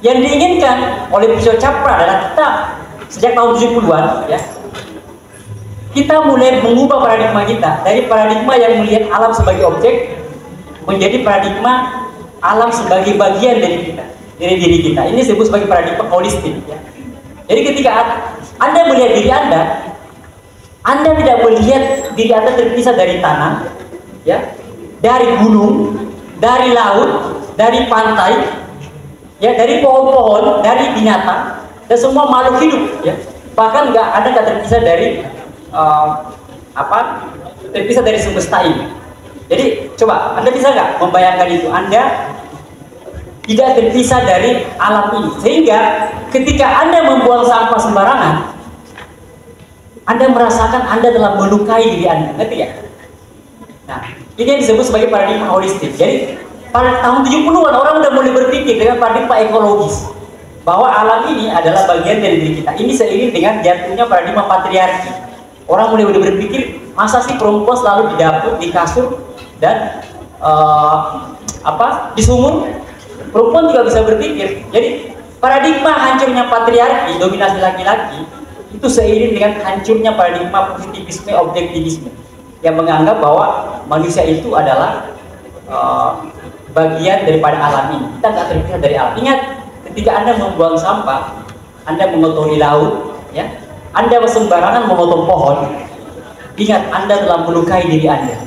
Yang diinginkan oleh Bishop Capra adalah kita sejak tahun 70-an ya, kita mulai mengubah paradigma kita dari paradigma yang melihat alam sebagai objek menjadi paradigma alam sebagai bagian dari kita, dari diri kita. Ini disebut sebagai paradigma holistik ya. Jadi ketika Anda melihat diri Anda tidak melihat diri Anda terpisah dari tanah ya, dari gunung, dari laut, dari pantai ya, dari pohon-pohon, dari binatang dan semua makhluk hidup ya. Bahkan Anda nggak terpisah dari terpisah dari semesta ini. Jadi coba Anda bisa nggak membayangkan itu? Anda tidak terpisah dari alam ini, sehingga ketika Anda membuang sampah sembarangan, Anda merasakan Anda telah melukai diri Anda, ngerti ya? Nah, Ini yang disebut sebagai paradigma holistik. Jadi pada tahun 70-an orang udah mulai berpikir dengan paradigma ekologis bahwa alam ini adalah bagian dari diri kita. Ini seiring dengan jatuhnya paradigma patriarki. Orang mulai udah berpikir, masa sih perempuan selalu di dapur, di kasur, dan di sumur? Perempuan juga bisa berpikir. Jadi paradigma hancurnya patriarki, dominasi laki-laki, itu seiring dengan hancurnya paradigma positivisme, objektivisme yang menganggap bahwa manusia itu adalah bagian daripada alam ini. Kita nggak terpisah dari alam. Ingat, ketika Anda membuang sampah, Anda mengotori laut, ya, Anda sembarangan memotong pohon, ingat Anda telah melukai diri Anda.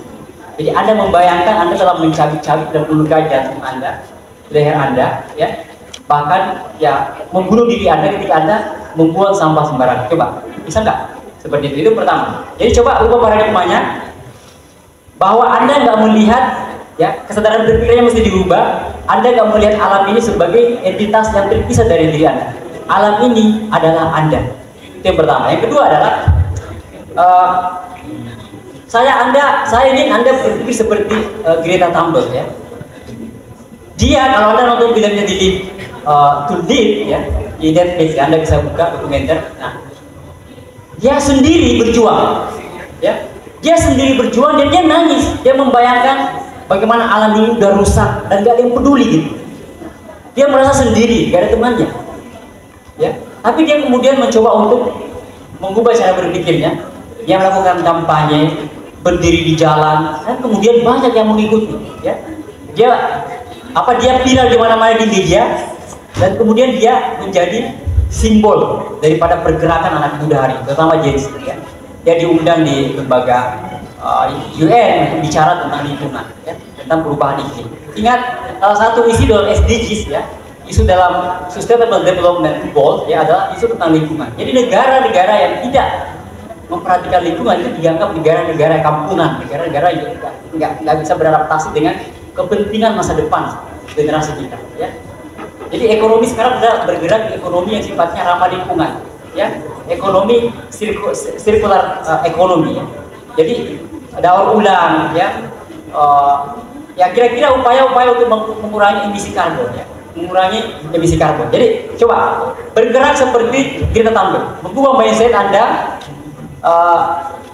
Jadi Anda membayangkan Anda telah mencabik-cabik dan melukai jantung Anda, leher Anda, ya, bahkan ya membunuh diri Anda ketika Anda membuang sampah sembarangan. Coba, bisa nggak? Seperti itu pertama. Jadi coba ubah paradigmanya bahwa Anda nggak melihat, ya, kesadaran berpikirnya mesti diubah. Anda nggak melihat alam ini sebagai entitas yang terpisah dari diri Anda. Alam ini adalah Anda. Itu yang pertama. Yang kedua adalah saya ingin Anda berpikir seperti Greta Thunberg, ya. Dia, kalau Anda nonton filmnya di Live to Live, ya, di Netflix, Anda bisa buka dokumenter. Nah, dia sendiri berjuang, ya. Dia sendiri berjuang dan dia nangis. Dia membayangkan bagaimana alam ini udah rusak dan gak ada yang peduli gitu. Dia merasa sendiri, gak ada temannya, ya. Tapi dia kemudian mencoba untuk mengubah cara berpikirnya. Dia melakukan kampanye, berdiri di jalan, dan kemudian banyak yang mengikuti, ya. Dia viral di mana-mana di media, dan kemudian dia menjadi simbol daripada pergerakan anak muda hari, terutama Gen Z, ya. Dia diundang di lembaga UN untuk bicara tentang lingkungan, ya, tentang perubahan iklim. Ingat, salah satu isi dalam SDGs, ya, isu dalam Sustainable Development Goals, ya, adalah isu tentang lingkungan. Jadi negara-negara yang tidak memperhatikan lingkungan itu dianggap negara-negara kampungan, negara-negara yang nggak bisa beradaptasi dengan kepentingan masa depan generasi kita, ya. Jadi ekonomi sekarang sudah bergerak di ekonomi yang sifatnya ramah lingkungan, ya, ekonomi sirkular ekonomi, ya. Jadi daur ulang, ya, ya kira-kira upaya-upaya untuk mengurangi emisi karbon, ya, mengurangi emisi karbon. Jadi coba bergerak seperti Greta Thunberg, mengubah mindset Anda,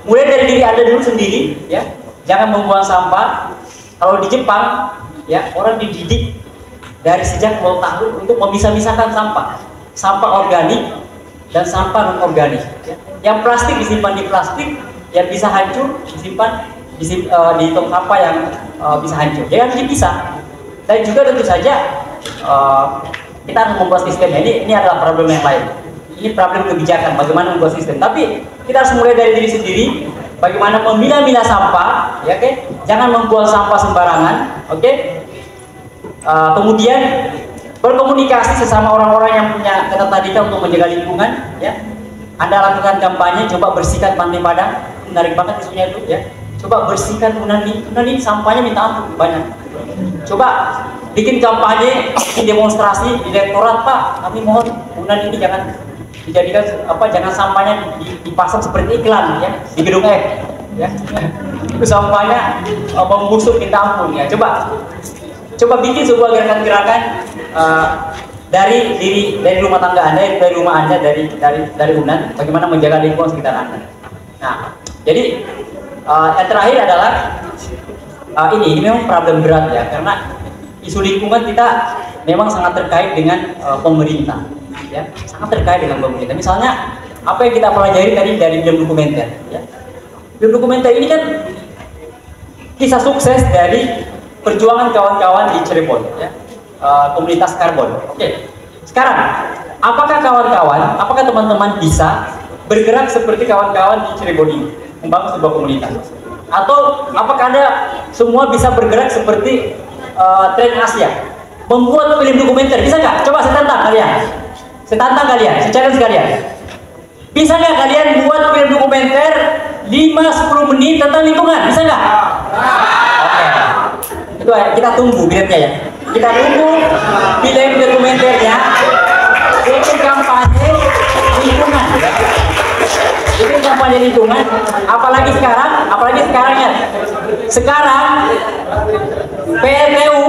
mulai dari diri Anda dulu sendiri, ya. Jangan membuang sampah. Kalau di Jepang, ya, orang dididik dari sejak 0 tahun untuk memisah-misahkan sampah organik dan sampah non organik, ya. Yang plastik disimpan di plastik, yang bisa hancur disimpan di tong sampah yang bisa hancur. Jangan dipisah. Dan juga tentu saja kita harus membuat sistem. Ini adalah problem yang lain. Ini problem kebijakan, bagaimana membuat sistem. Tapi kita harus mulai dari diri sendiri. Bagaimana memilah-milah sampah, ya, oke? Jangan membuang sampah sembarangan, oke? Kemudian berkomunikasi sesama orang-orang yang punya ketertarikan untuk menjaga lingkungan, ya. Anda lakukan kampanye, coba bersihkan Pantai Padang, menarik banget isunya itu, ya. Coba bersihkan Unan ini sampahnya minta ampun banyak. Coba bikin kampanye, bikin demonstrasi di rektorat, Pak, kami mohon Unan ini jangan dijadikan jangan sampahnya dipasang seperti iklan, ya, di gedung F, ya. Itu sampahnya membusuk minta ampun, ya. Coba bikin sebuah gerakan-gerakan dari rumah tangga Anda, dari rumah Anda, dari Unan, bagaimana menjaga lingkungan sekitar Anda. Nah, jadi yang terakhir adalah ini memang problem berat, ya, karena isu lingkungan kita memang sangat terkait dengan pemerintah, ya, sangat terkait dengan pemerintah. Misalnya apa yang kita pelajari tadi dari film dokumenter, ya. Film dokumenter ini kan kisah sukses dari perjuangan kawan-kawan di Cirebon, ya, komunitas karbon. Oke. Sekarang, apakah teman-teman bisa bergerak seperti kawan-kawan di Cirebon ini, membangun sebuah komunitas? Atau apakah Anda semua bisa bergerak seperti tren Asia, membuat film dokumenter? Bisa nggak? Coba saya tantang kalian. Saya challenge kalian. Bisa nggak kalian buat film dokumenter 5-10 menit tentang lingkungan? Bisa nggak? Oke. Itu kita tunggu filmnya, ya. Kita tunggu film dokumenternya. Itu kampanye lingkungan. Itu kampanye lingkungan. Apalagi sekarang ya. Sekarang PLTU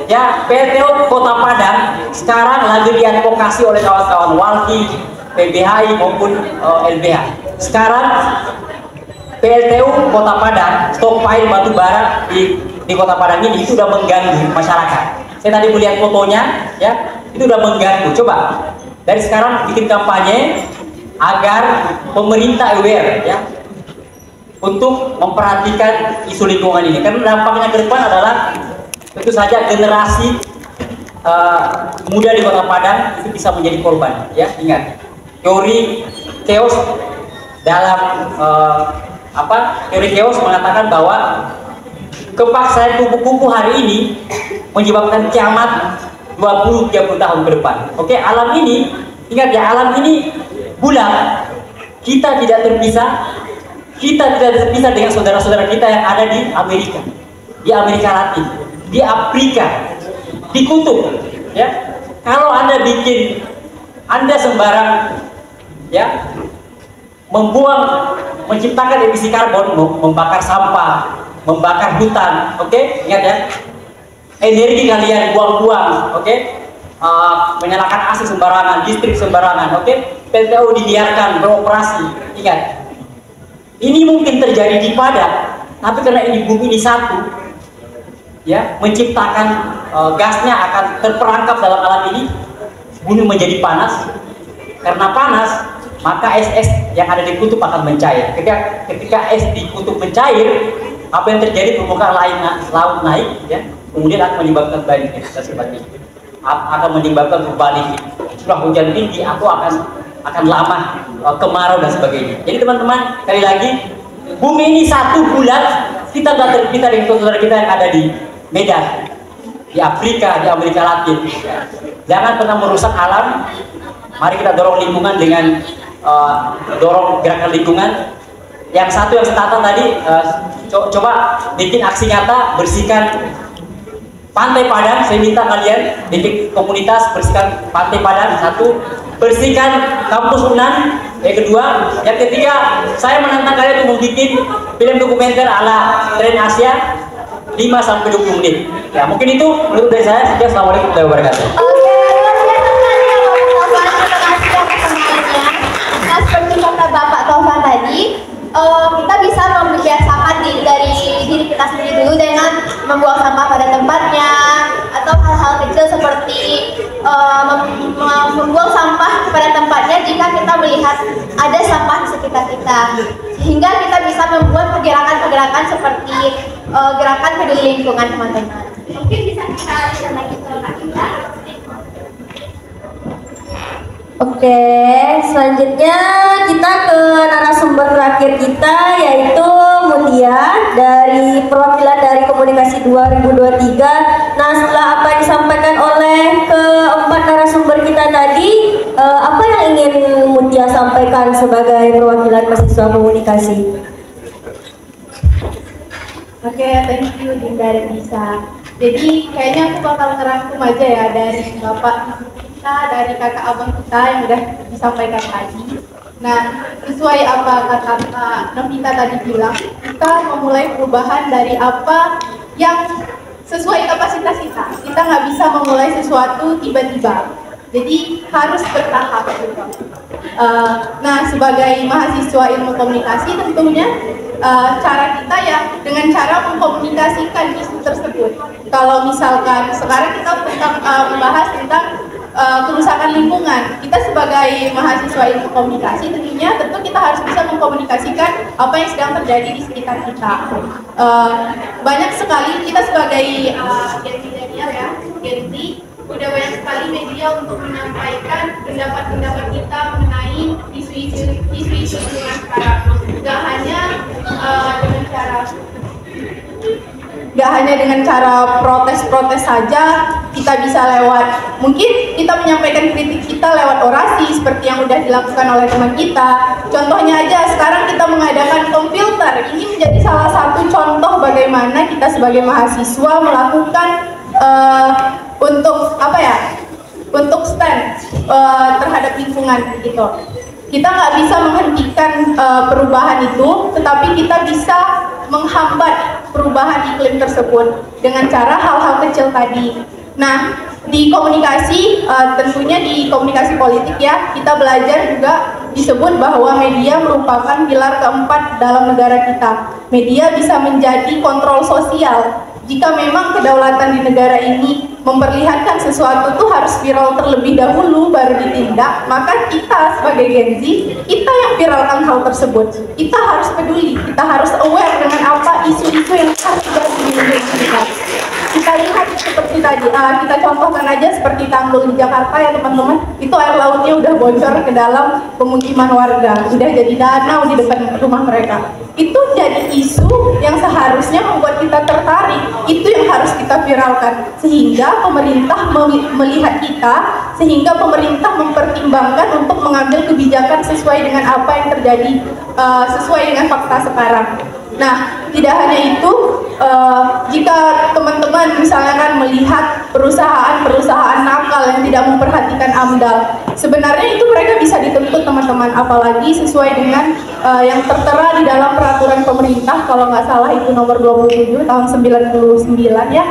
ya, PLTU Kota Padang sekarang lagi diadvokasi oleh kawan-kawan Walhi, PBHI maupun LBH. Sekarang PLTU Kota Padang, stockpile batu bara di Kota Padang ini itu udah mengganggu masyarakat. Saya tadi melihat fotonya, ya, itu udah mengganggu. Coba dari sekarang bikin kampanye agar pemerintah aware, ya, untuk memperhatikan isu lingkungan ini, karena dampaknya ke depan adalah tentu saja generasi muda di Kota Padang itu bisa menjadi korban. Ya, ingat teori chaos dalam teori chaos mengatakan bahwa kepaksaan kupu-kupu hari ini menyebabkan kiamat 20-30 tahun ke depan. Oke, alam ini, ingat ya, alam ini bulat, kita tidak terpisah. Kita tidak terpisah dengan saudara-saudara kita yang ada di Amerika Latin, di Afrika, di kutub. Ya, kalau Anda sembarang, ya, menciptakan emisi karbon, membakar sampah, membakar hutan, oke? Ingat ya, energi kalian buang-buang, oke? Menyalakan AC sembarangan, listrik sembarangan, oke? PLTU dibiarkan beroperasi, ingat. Ini mungkin terjadi di Padang, tapi karena ini bumi ini satu, ya, menciptakan gasnya akan terperangkap dalam alam ini, bumi menjadi panas. Karena panas, maka es yang ada di kutub akan mencair. Ketika es di kutub mencair, apa yang terjadi? Permukaan laut naik, ya, kemudian akan menyebabkan banjir dan sebagainya. Akan menyebabkan berbalik. Setelah hujan tinggi, aku akan lama kemarau dan sebagainya. Jadi teman-teman, sekali lagi, bumi ini satu bulat, kita nggak terpisah dengan saudara kita yang ada di Medan, di Afrika, di Amerika Latin. Jangan pernah merusak alam. Mari kita dorong lingkungan dengan dorong gerakan lingkungan. Yang satu yang setatan tadi, coba bikin aksi nyata, bersihkan Pantai Padang. Saya minta kalian bikin komunitas bersihkan Pantai Padang. Satu, bersihkan kampus Unan. Yang kedua, yang ketiga, saya menantang kalian untuk membuat film dokumenter ala tren Asia 5-20 menit. Ya, mungkin itu menurut dari saya. Sekian, assalamualaikum warahmatullahi wabarakatuh. Oke, luar biasa sekali ya Bapak Taufan, terima kasih atas pertanyaannya. Nah, seperti kata Bapak Taufan tadi, kita bisa membiasakan dari diri kita sendiri dulu dengan membuang sampah pada tempatnya, atau hal-hal kecil seperti membuang sampah pada tempatnya jika kita melihat ada sampah di sekitar kita, sehingga kita bisa membuat pergerakan-pergerakan seperti gerakan peduli lingkungan, teman-teman. Mungkin bisa kita lihat lagi ke Kak Indah. Oke, selanjutnya kita ke narasumber terakhir kita, yaitu Mutia dari perwakilan dari Komunikasi 2023. Nah, setelah apa yang disampaikan oleh keempat narasumber kita tadi, apa yang ingin Mutia sampaikan sebagai perwakilan mahasiswa komunikasi? Oke, thank you Dinda dan Nisa. Jadi kayaknya aku bakal ngerangkum aja ya dari Bapak kita, dari kakak abang kita yang udah disampaikan tadi. Nah, sesuai apa kata Novita tadi bilang, kita memulai perubahan dari apa yang sesuai kapasitas kita. Kita nggak bisa memulai sesuatu tiba-tiba. Jadi harus bertahap gitu. Nah, sebagai mahasiswa ilmu komunikasi tentunya cara kita ya dengan cara mengkomunikasikan isu tersebut. Kalau misalkan sekarang kita membahas tentang kerusakan lingkungan, kita sebagai mahasiswa ilmu komunikasi tentunya kita harus bisa mengkomunikasikan apa yang sedang terjadi di sekitar kita. Banyak sekali kita sebagai Gen milenial ya, Gen Z, udah banyak sekali media untuk menyampaikan pendapat-pendapat kita mengenai isu-isu lingkungan sekarang. Gak hanya dengan cara protes-protes saja, kita bisa lewat, mungkin kita menyampaikan kritik kita lewat orasi seperti yang udah dilakukan oleh teman kita. Contohnya aja sekarang kita mengadakan tom filter. Ini menjadi salah satu contoh bagaimana kita sebagai mahasiswa melakukan untuk stand terhadap lingkungan gitu. Kita nggak bisa menghentikan perubahan itu, tetapi kita bisa menghambat perubahan iklim tersebut dengan cara hal-hal kecil tadi. Nah, di komunikasi, tentunya di komunikasi politik ya, kita belajar juga disebut bahwa media merupakan pilar keempat dalam negara kita. Media bisa menjadi kontrol sosial. Jika memang kedaulatan di negara ini memperlihatkan sesuatu tuh harus viral terlebih dahulu baru ditindak, maka kita sebagai Gen Z, kita yang viralkan hal tersebut. Kita harus peduli, kita harus aware dengan apa isu-isu yang harus terjadi di Indonesia kita. Kita lihat seperti tadi, kita contohkan aja seperti tanggul di Jakarta ya teman-teman, itu air lautnya udah bocor ke dalam pemukiman warga, udah jadi danau di depan rumah mereka. Itu jadi isu yang seharusnya membuat kita tertarik, itu yang harus kita viralkan, sehingga pemerintah melihat kita, sehingga pemerintah mempertimbangkan untuk mengambil kebijakan sesuai dengan apa yang terjadi, sesuai dengan fakta sekarang. Nah, tidak hanya itu, jika teman-teman misalnya kan melihat perusahaan-perusahaan nakal yang tidak memperhatikan AMDAL, sebenarnya itu mereka bisa dituntut teman-teman, apalagi sesuai dengan yang tertera di dalam peraturan pemerintah, kalau nggak salah itu nomor 27 tahun 99 ya.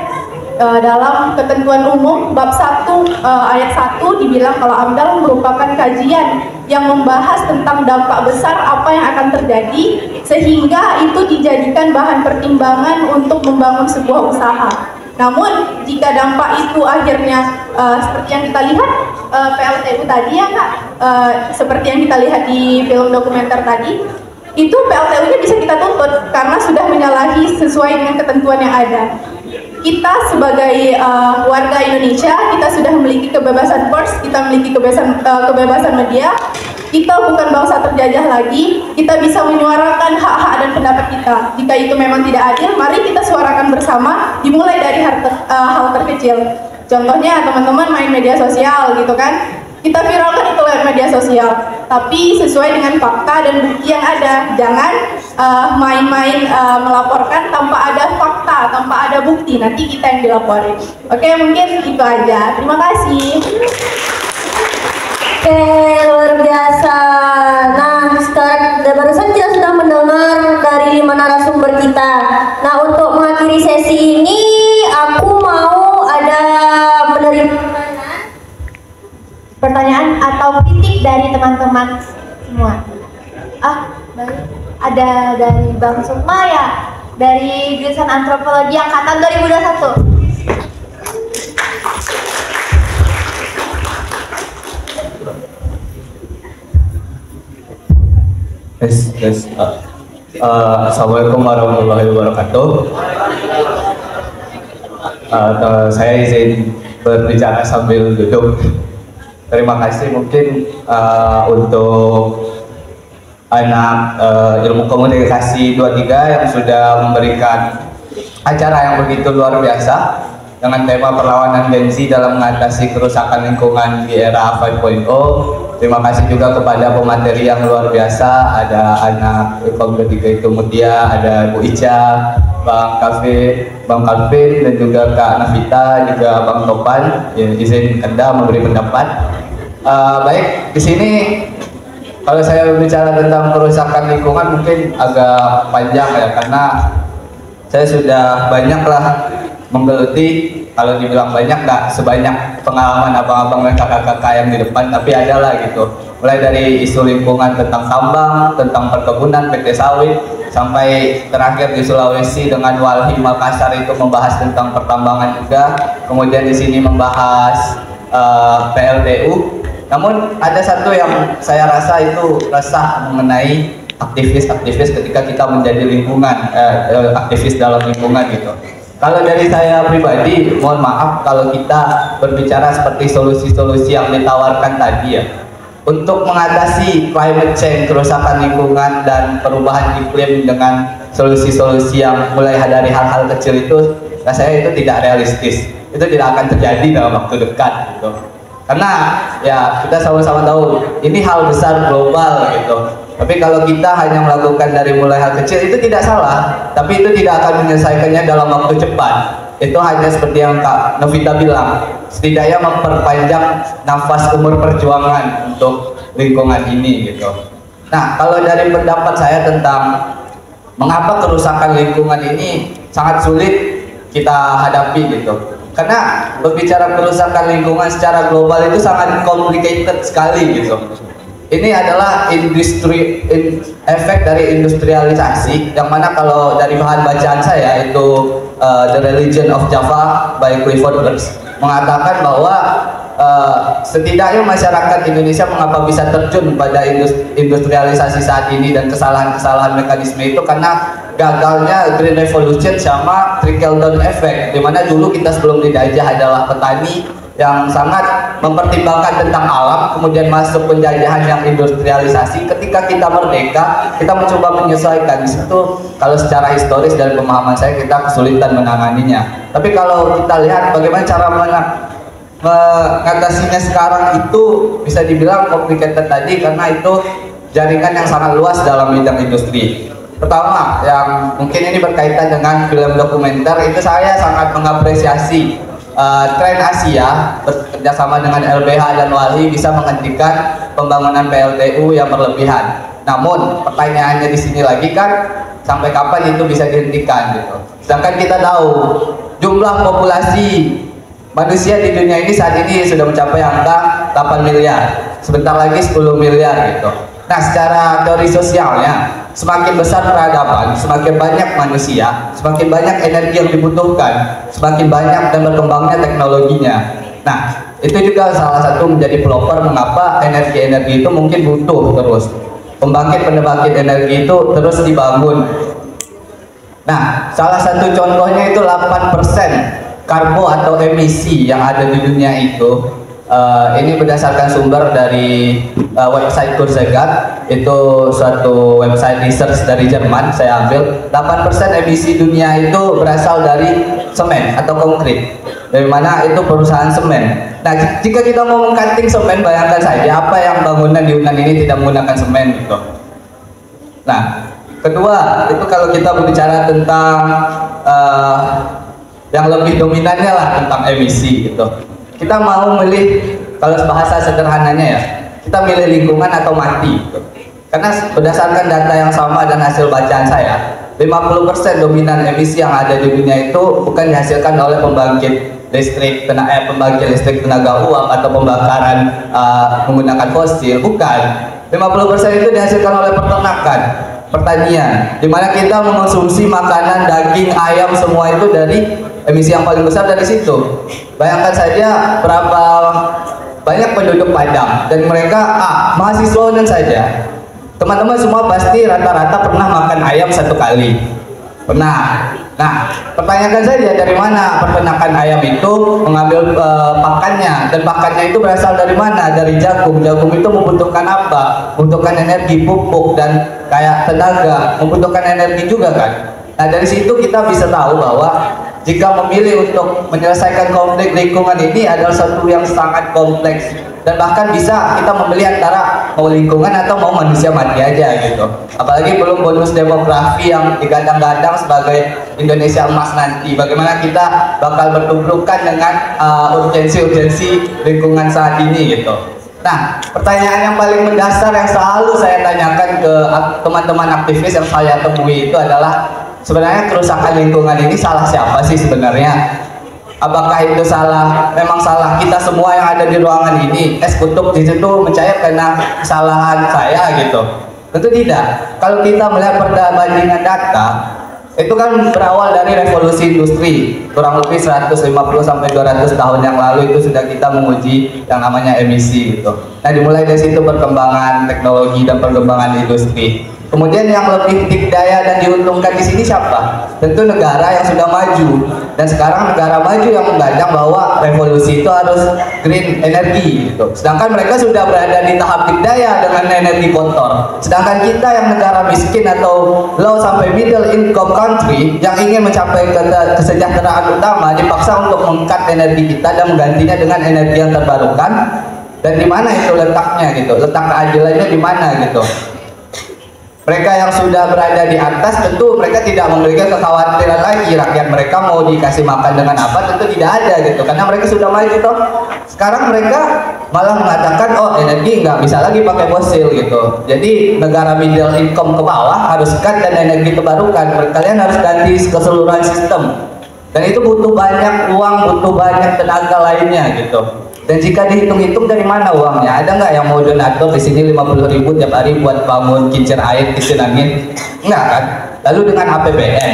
Dalam ketentuan umum bab 1 ayat 1 dibilang kalau AMDAL merupakan kajian yang membahas tentang dampak besar apa yang akan terjadi sehingga itu dijadikan bahan pertimbangan untuk membangun sebuah usaha. Namun jika dampak itu akhirnya seperti yang kita lihat PLTU tadi ya Kak, seperti yang kita lihat di film dokumenter tadi, itu PLTU-nya bisa kita tuntut karena sudah menyalahi sesuai dengan ketentuan yang ada. Kita sebagai warga Indonesia, kita sudah memiliki kebebasan pers, kita memiliki kebebasan media. Kita bukan bangsa terjajah lagi, kita bisa menyuarakan hak-hak dan pendapat kita. Jika itu memang tidak adil, mari kita suarakan bersama, dimulai dari hal terkecil. Contohnya teman-teman main media sosial gitu kan, kita viralkan itu lewat media sosial, tapi sesuai dengan fakta dan bukti yang ada. Jangan main-main melaporkan tanpa ada fakta, tanpa ada bukti, nanti kita yang dilaporin. Oke, mungkin itu aja. Terima kasih. Oke, luar biasa. Nah, sekarang barusan kita sudah mendengar dari 5 narasumber kita. Nah, untuk mengakhiri sesi ini, aku mau ada menerima Pertanyaan atau kritik dari teman-teman semua. Baik. Ada dari Bang Sukma ya, dari jurusan Antropologi angkatan 2021. Assalamualaikum warahmatullahi wabarakatuh. Saya izin berbicara sambil duduk. Terima kasih mungkin untuk anak ilmu komunikasi 23 yang sudah memberikan acara yang begitu luar biasa dengan tema perlawanan Gen Z dalam mengatasi kerusakan lingkungan di era 5.0. Terima kasih juga kepada pemateri yang luar biasa, ada anak Ilkom 23 itu Mutia, ada Bu Ica, Bang Calvin, dan juga Kak Navita, juga Bang Topan. Ya, izin Anda memberi pendapat. Baik, di sini kalau saya berbicara tentang kerusakan lingkungan mungkin agak panjang ya, karena saya sudah banyaklah menggeluti. Kalau dibilang banyak nggak sebanyak pengalaman abang-abang dan kakak-kakak yang di depan, tapi adalah gitu. Mulai dari isu lingkungan tentang tambang, tentang perkebunan, PT sawit, sampai terakhir di Sulawesi dengan Walhi Makassar itu membahas tentang pertambangan juga. Kemudian di sini membahas PLTU. Namun ada satu yang saya rasa itu resah mengenai aktivis-aktivis ketika kita menjadi lingkungan, aktivis dalam lingkungan gitu. Kalau dari saya pribadi, mohon maaf kalau kita berbicara seperti solusi-solusi yang ditawarkan tadi ya, untuk mengatasi climate change, kerusakan lingkungan dan perubahan iklim dengan solusi-solusi yang mulai dari hal-hal kecil itu, saya itu tidak realistis. Itu tidak akan terjadi dalam waktu dekat gitu. Karena ya kita sama-sama tahu ini hal besar global gitu. Tapi kalau kita hanya melakukan dari mulai hal kecil itu tidak salah, tapi itu tidak akan menyelesaikannya dalam waktu cepat. Itu hanya seperti yang Kak Novita bilang, setidaknya memperpanjang nafas umur perjuangan untuk lingkungan ini gitu. Nah, kalau dari pendapat saya tentang mengapa kerusakan lingkungan ini sangat sulit kita hadapi gitu. Karena berbicara kerusakan lingkungan secara global itu sangat complicated sekali gitu. Ini adalah efek dari industrialisasi, yang mana kalau dari bahan bacaan saya itu The Religion of Java by Clifford Geertz mengatakan bahwa setidaknya masyarakat Indonesia mengapa bisa terjun pada industrialisasi saat ini dan kesalahan-kesalahan mekanisme itu karena gagalnya Green Revolution sama trickle down effect, dimana dulu kita sebelum dijajah adalah petani yang sangat mempertimbangkan tentang alam, kemudian masuk penjajahan yang industrialisasi. Ketika kita merdeka, kita mencoba menyesuaikan. Di situ kalau secara historis dari pemahaman saya kita kesulitan menanganinya. Tapi kalau kita lihat bagaimana cara mengatasinya sekarang itu bisa dibilang complicated tadi, karena itu jaringan yang sangat luas dalam bidang industri. Pertama, yang mungkin ini berkaitan dengan film dokumenter, itu saya sangat mengapresiasi tren Asia bekerjasama dengan LBH dan WALI bisa menghentikan pembangunan PLTU yang berlebihan. Namun pertanyaannya di sini lagi kan, sampai kapan itu bisa dihentikan gitu. Sedangkan kita tahu jumlah populasi manusia di dunia ini saat ini sudah mencapai angka 8 miliar, sebentar lagi 10 miliar gitu. Nah, secara teori sosialnya, semakin besar peradaban, semakin banyak manusia, semakin banyak energi yang dibutuhkan, semakin banyak dan berkembangnya teknologinya. Nah, itu juga salah satu menjadi pelopor mengapa energi-energi itu mungkin butuh terus. Pembangkit energi itu terus dibangun. Nah, salah satu contohnya itu 8% karbo atau emisi yang ada di dunia itu. Ini berdasarkan sumber dari website Kurzgesagt, itu suatu website research dari Jerman. Saya ambil 8% emisi dunia itu berasal dari semen atau konkrit, dari mana itu perusahaan semen. Nah, jika kita mau mengcutting semen, bayangkan saja apa yang bangunan di Yunan ini tidak menggunakan semen gitu. Nah, kedua itu kalau kita berbicara tentang yang lebih dominannya lah tentang emisi gitu. Kita mau milih, kalau bahasa sederhananya ya, kita milih lingkungan atau mati gitu. Karena berdasarkan data yang sama dan hasil bacaan saya, 50% dominan emisi yang ada di dunia itu bukan dihasilkan oleh pembangkit listrik tenaga uap atau pembakaran menggunakan fosil, bukan. 50% itu dihasilkan oleh peternakan, pertanian, dimana kita mengonsumsi makanan, daging, ayam, semua itu dari emisi yang paling besar dari situ. Bayangkan saja berapa banyak penduduk Padang, dan mereka mahasiswa saja. Teman-teman semua pasti rata-rata pernah makan ayam 1 kali. Pernah. Nah, pertanyakan saja dari mana peternakan ayam itu mengambil pakannya, dan pakannya itu berasal dari mana? Dari jagung. Jagung itu membutuhkan apa? Membutuhkan energi, pupuk, dan kayak tenaga, membutuhkan energi juga kan. Nah, dari situ kita bisa tahu bahwa jika memilih untuk menyelesaikan konflik lingkungan ini adalah sesuatu yang sangat kompleks, dan bahkan bisa kita memilih antara mau lingkungan atau mau manusia mati aja gitu. Apalagi belum bonus demografi yang digadang-gadang sebagai Indonesia emas nanti. Bagaimana kita bakal bertubrukan dengan urgensi-urgensi lingkungan saat ini gitu. Nah, pertanyaan yang paling mendasar yang selalu saya tanyakan ke teman-teman aktivis yang saya temui itu adalah, sebenarnya kerusakan lingkungan ini salah siapa sih sebenarnya? Apakah itu memang salah kita semua yang ada di ruangan ini? Es kutub di situ mencair karena kesalahan saya gitu? Tentu tidak. Kalau kita melihat perbandingan data, itu kan berawal dari revolusi industri, kurang lebih 150 sampai 200 tahun yang lalu itu sudah kita menguji yang namanya emisi gitu. Nah, dimulai dari situ perkembangan teknologi dan perkembangan industri. Kemudian yang lebih dikdaya dan diuntungkan di sini siapa? Tentu negara yang sudah maju. Dan sekarang negara maju yang menggadang bahwa revolusi itu harus green energy gitu. Sedangkan mereka sudah berada di tahap dikdaya dengan energi kotor. Sedangkan kita yang negara miskin atau low sampai middle income country yang ingin mencapai kesejahteraan utama dipaksa untuk mengangkat energi kita dan menggantinya dengan energi yang terbarukan. Dan di mana itu letaknya gitu? Letak keadilannya di mana gitu? Mereka yang sudah berada di atas tentu mereka tidak memiliki kekhawatiran lagi rakyat mereka mau dikasih makan dengan apa, tentu tidak ada gitu, karena mereka sudah maju toh. Sekarang mereka malah mengatakan, oh energi nggak bisa lagi pakai fosil gitu. Jadi negara middle income ke bawah harus cut dan energi terbarukan. Kalian harus ganti keseluruhan sistem. Dan itu butuh banyak uang, butuh banyak tenaga lainnya gitu. Dan jika dihitung-hitung dari mana uangnya? Ada nggak yang mau donatur di sini 50.000 tiap hari buat bangun kincir air, kincir angin? Enggak kan? Lalu dengan APBN.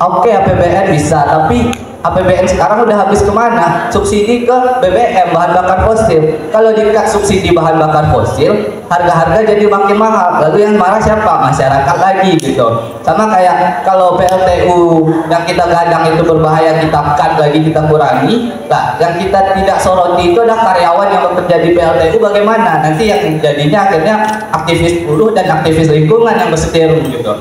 Oke, APBN bisa, tapi APBN sekarang udah habis kemana? Subsidi ke BBM, bahan bakar fosil. Kalau di-cut subsidi bahan bakar fosil, harga-harga jadi makin mahal. Lalu yang marah siapa? Masyarakat lagi gitu. Sama kayak kalau PLTU yang kita gadang itu berbahaya, kita cut lagi, kita kurangi. Nah, yang kita tidak soroti itu adalah karyawan yang bekerja di PLTU bagaimana? Nanti yang jadinya akhirnya aktivis buruh dan aktivis lingkungan yang berseteru gitu.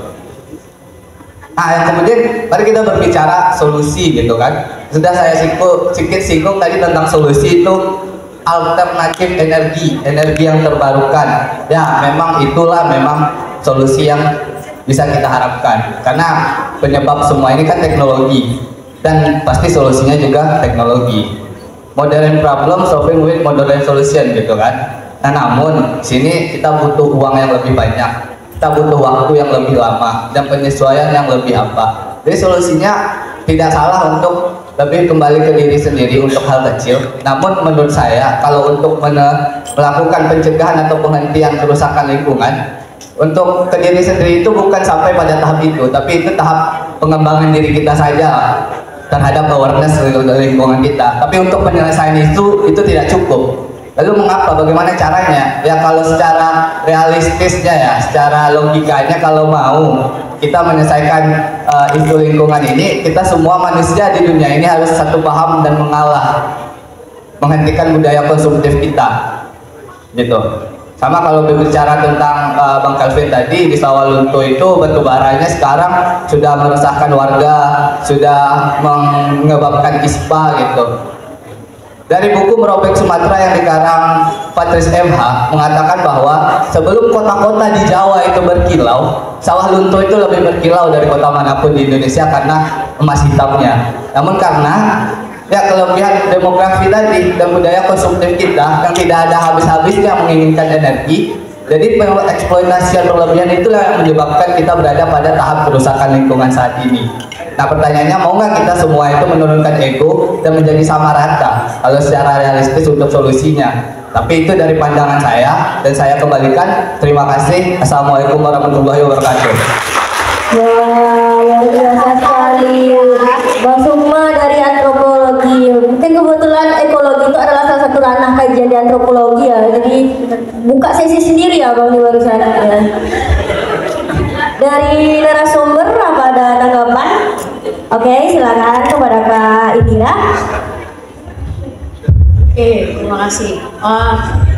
Nah, yang kemudian mari kita berbicara solusi gitu kan. Sudah saya sedikit singgung tadi tentang solusi itu alternatif energi yang terbarukan. Ya, memang itulah solusi yang bisa kita harapkan. Karena penyebab semua ini kan teknologi dan pasti solusinya juga teknologi. Modern problem solving with modern solution gitu kan. Nah, namun sini kita butuh uang yang lebih banyak. Kita butuh waktu yang lebih lama dan penyesuaian yang lebih apa. Jadi solusinya tidak salah untuk lebih kembali ke diri sendiri untuk hal kecil. Namun menurut saya kalau untuk melakukan pencegahan atau penghentian kerusakan lingkungan, untuk ke diri sendiri itu bukan sampai pada tahap itu, tapi itu tahap pengembangan diri kita saja terhadap awareness lingkungan kita. Tapi untuk penyelesaian itu tidak cukup. Lalu mengapa? Bagaimana caranya? Ya kalau secara realistisnya ya, secara logikanya kalau mau kita menyelesaikan isu lingkungan ini, kita semua manusia di dunia ini harus satu paham dan mengalah, menghentikan budaya konsumtif kita, gitu. Sama kalau berbicara tentang Bang Calvin tadi di Sawalunto itu batu baranya sekarang sudah meresahkan warga, sudah menyebabkan ispa gitu. Dari buku Merobek Sumatera yang dikarang Patris MH mengatakan bahwa sebelum kota-kota di Jawa itu berkilau, Sawah Lunto itu lebih berkilau dari kota manapun di Indonesia karena emas hitamnya. Namun karena ya kelebihan demografi tadi dan budaya konsumtif kita yang tidak ada habis-habisnya menginginkan energi, jadi eksploitasi berlebihan itulah yang menyebabkan kita berada pada tahap kerusakan lingkungan saat ini. Nah pertanyaannya, mau nggak kita semua itu menurunkan ego dan menjadi sama rata kalau secara realistis untuk solusinya? Tapi itu dari pandangan saya dan saya kembalikan. Terima kasih. Assalamualaikum warahmatullahi wabarakatuh. Wah, luar biasa sekali. Bang Sukma dari antropologi. Mungkin kebetulan ekologi itu adalah salah satu ranah kajian di antropologi ya. Jadi buka sesi sendiri ya Bang di barusan ya. Dari narasumber apa ada tanggapan? Oke, silakan kepada Kak Indira. Oke, terima kasih.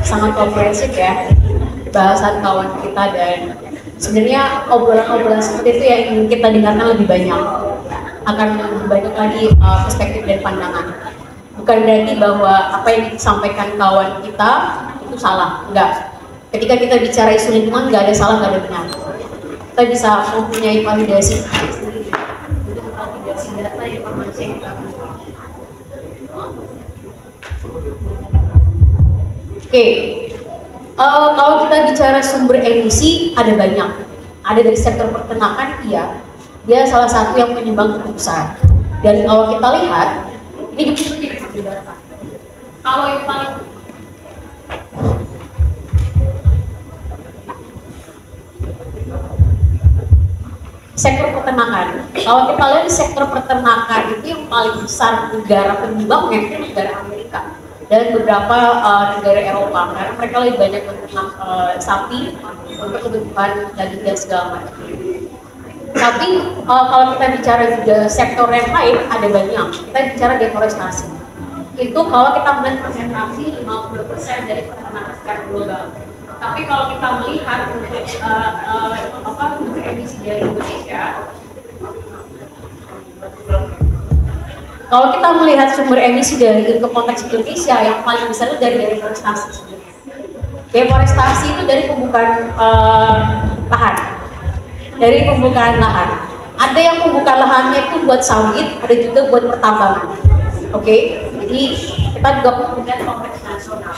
Sangat komprehensif ya bahasan kawan kita, dan sebenarnya obrolan-obrolan seperti itu yang ingin kita dengarkan lebih banyak, akan lebih banyak lagi perspektif dan pandangan. Bukan berarti bahwa apa yang disampaikan kawan kita itu salah, enggak. Ketika kita bicara isu lingkungan, nggak ada salah, nggak ada benar. Kita bisa mempunyai validasi data informasi yang kita punya. Oke, kalau kita bicara sumber emisi ada banyak. Ada dari sektor peternakan, iya, dia salah satu yang penyumbang cukup besar. Dan kalau kita lihat, ini dibedakan. Kalau yang paling sektor peternakan. Kalau kita lihat di sektor peternakan itu yang paling besar negara penyumbangnya itu negara Amerika dan beberapa negara Eropa, karena mereka lebih banyak beternak sapi untuk kebutuhan daging dan segala macam. Tapi kalau kita bicara juga sektor yang lain ada banyak. Kita bicara deforestasi. Itu kalau kita melihat persentase 50% dari peternakan secara global. Tapi kalau kita melihat untuk emisi dari Indonesia, kalau kita melihat sumber emisi dari konteks Indonesia yang paling besar itu dari deforestasi. Deforestasi itu dari pembukaan lahan, dari pembukaan lahan. Ada yang pembukaan lahannya itu buat sawit, ada juga buat pertambangan. Oke, jadi kita juga melihat konteks nasional.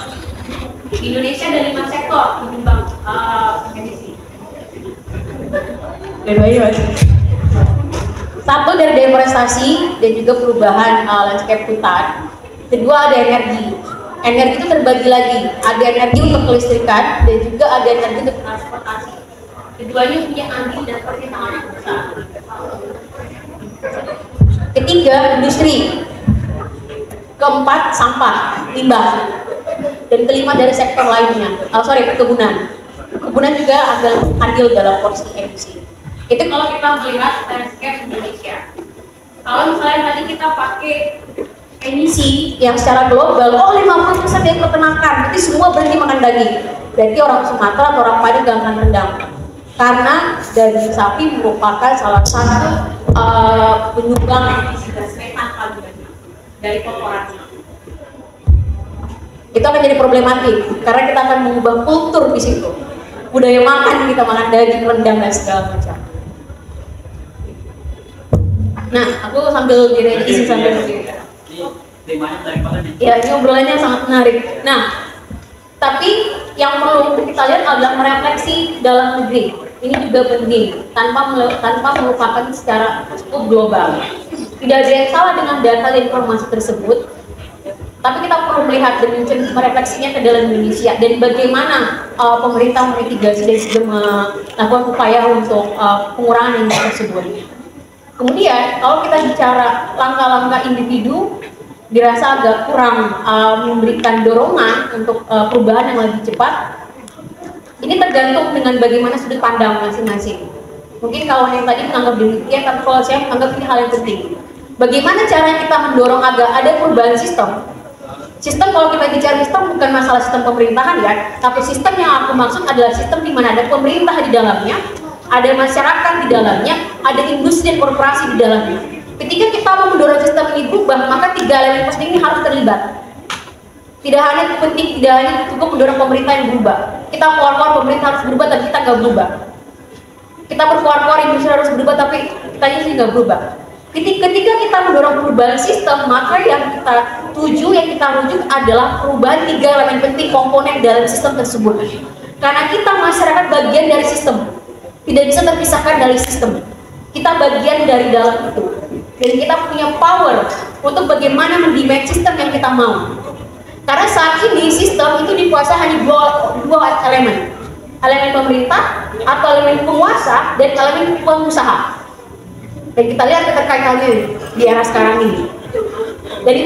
Di Indonesia ada 5 sektor penyumbang emisi. Dua-duanya. Satu dari deforestasi dan juga perubahan landscape hutan. Kedua ada energi. Energi itu terbagi lagi. Ada energi untuk kelistrikan dan juga ada energi untuk transportasi. Keduanya punya andil dan pertimbangan yang besar. Ketiga, industri. Keempat, sampah, limbah. Dan kelima dari sektor lainnya. Perkebunan. Kebunan juga ada andil dalam porsi emisi. Itu kalau kita melihat landscape Indonesia. Kalau misalnya tadi kita pakai emisi yang secara global, 50% dari peternakan, berarti semua berhenti makan daging. Berarti orang Sumatera atau orang Padang gak akan rendang. Karena daging sapi merupakan salah satu penyumbang emisi gas metan paling banyak dari kotorannya. Itu akan jadi problematik karena kita akan mengubah kultur di situ. Budaya makan, kita makan daging, rendang dan segala macam. Nah, aku sambil direvisi sambil ya, ini obrolannya sangat menarik. Nah, tapi yang perlu kita lihat adalah merefleksi dalam negeri. Ini juga penting tanpa melupakan secara cukup global. Tidak ada yang salah dengan data dan informasi tersebut, tapi kita perlu melihat dan merefleksinya ke dalam Indonesia dan bagaimana pemerintah memitigasi dan sudah melakukan upaya untuk pengurangan emisi tersebut. Kemudian kalau kita bicara langkah-langkah individu, dirasa agak kurang memberikan dorongan untuk perubahan yang lebih cepat. Ini tergantung dengan bagaimana sudut pandang masing-masing. Mungkin kalau yang tadi menganggap demikian, tapi kalau saya menganggap ini hal yang penting. Bagaimana cara kita mendorong agar ada perubahan sistem? Sistem, kalau kita bicara sistem bukan masalah sistem pemerintahan ya, tapi sistem yang aku maksud adalah sistem di mana ada pemerintah di dalamnya, ada masyarakat di dalamnya, ada industri dan korporasi di dalamnya. Ketika kita mau mendorong sistem ini berubah, maka 3 elemen penting ini harus terlibat. Tidak hanya cukup mendorong pemerintah yang berubah. Kita keluar-keluar pemerintah harus berubah, tapi kita nggak berubah. Kita berkeluar-keluar industri harus berubah, tapi kita sih nggak berubah. Ketika kita mendorong perubahan sistem, maka yang kita tuju, yang kita rujuk adalah perubahan 3 elemen penting komponen dalam sistem tersebut. Karena kita masyarakat bagian dari sistem, tidak bisa terpisahkan dari sistem. Kita bagian dari dalam itu, dan kita punya power untuk bagaimana mendemand sistem yang kita mau. Karena saat ini sistem itu dikuasai hanya dua elemen, elemen pemerintah atau elemen penguasa dan elemen pengusaha. Dan kita lihat keterkaitannya di era sekarang ini. Jadi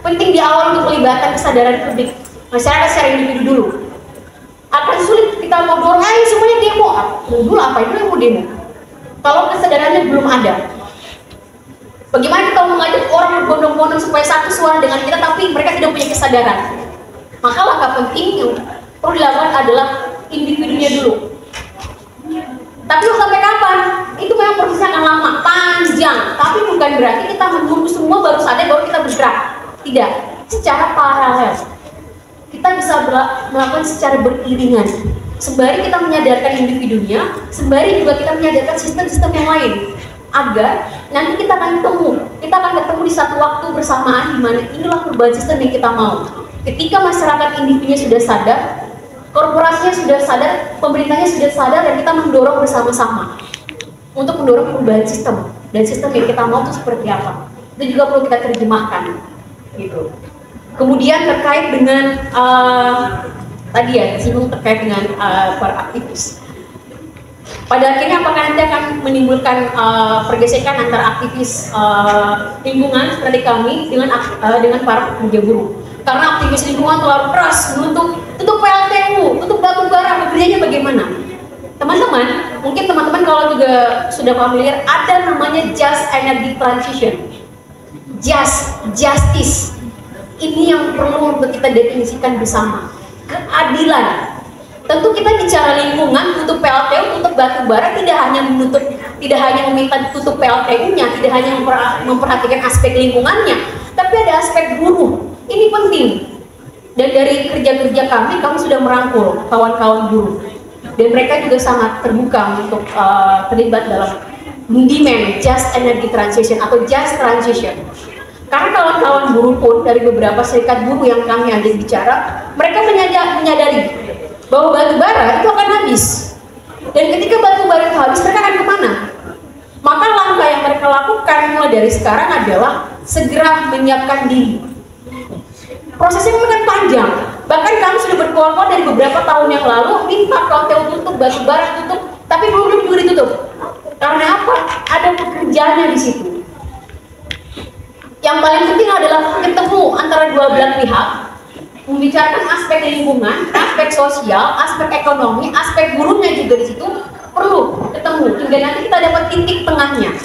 penting di awal untuk melibatkan kesadaran publik masyarakat secara individu dulu. Akan sulit kita mau dorong, ayo semuanya demo. Dulu apa itu yang mau demo? Kalau kesadarannya belum ada. Bagaimana kita mengajak orang berbondong-bondong supaya satu suara dengan kita, tapi mereka tidak punya kesadaran? Maka langkah penting yang perlu dilakukan adalah individunya dulu. Tapi sampai kapan? Itu memang prosesnya akan lama, panjang. Tapi bukan berarti kita menunggu semua baru sadar baru kita bergerak. Tidak, secara paralel. Kita bisa melakukan secara beriringan. Sembari kita menyadarkan individunya, sembari juga kita menyadarkan sistem-sistem yang lain. Agar nanti kita akan ketemu di satu waktu bersamaan di mana inilah perubahan sistem yang kita mau. Ketika masyarakat individunya sudah sadar, korporasinya sudah sadar, pemerintahnya sudah sadar, dan kita mendorong bersama-sama untuk mendorong perubahan sistem, dan sistem yang kita mau itu seperti apa. Itu juga perlu kita terjemahkan, gitu. Kemudian terkait dengan tadi ya, disinggung terkait dengan para aktivis. Pada akhirnya apakah nanti akan menimbulkan pergesekan antara aktivis lingkungan seperti kami dengan para pekerja buruh? Karena aktivis lingkungan terlalu keras menuntut tutup PLTU, tutup batu bara, bekerjanya bagaimana? Teman-teman, mungkin teman-teman kalau juga sudah familiar, ada namanya just energy transition, justice. Ini yang perlu untuk kita definisikan bersama. Keadilan. Tentu kita bicara lingkungan, tutup PLTU, tutup batu bara, tidak hanya meminta tutup PLTU-nya, tidak hanya memperhatikan aspek lingkungannya, tapi ada aspek buruh. Ini penting. Dan dari kerja-kerja kami sudah merangkul kawan-kawan buruh, dan mereka juga sangat terbuka untuk terlibat dalam demand just energy transition atau just transition. Karena kawan-kawan buruh pun dari beberapa serikat buruh yang kami ajak bicara, mereka menyadari bahwa batu bara itu akan habis. Dan ketika batu bara itu habis, mereka akan kemana? Maka langkah yang mereka lakukan mulai dari sekarang adalah segera menyiapkan diri. Prosesnya akan panjang. Bahkan kami sudah berkeluar dari beberapa tahun yang lalu minta KLTU tutup, batu bara tutup, tapi belum juga ditutup. Karena apa? Ada pekerjaannya di situ. Yang paling penting adalah ketemu antara dua belah pihak, membicarakan aspek lingkungan, aspek sosial, aspek ekonomi, aspek buruhnya juga di situ perlu ketemu hingga nanti kita dapat titik tengahnya.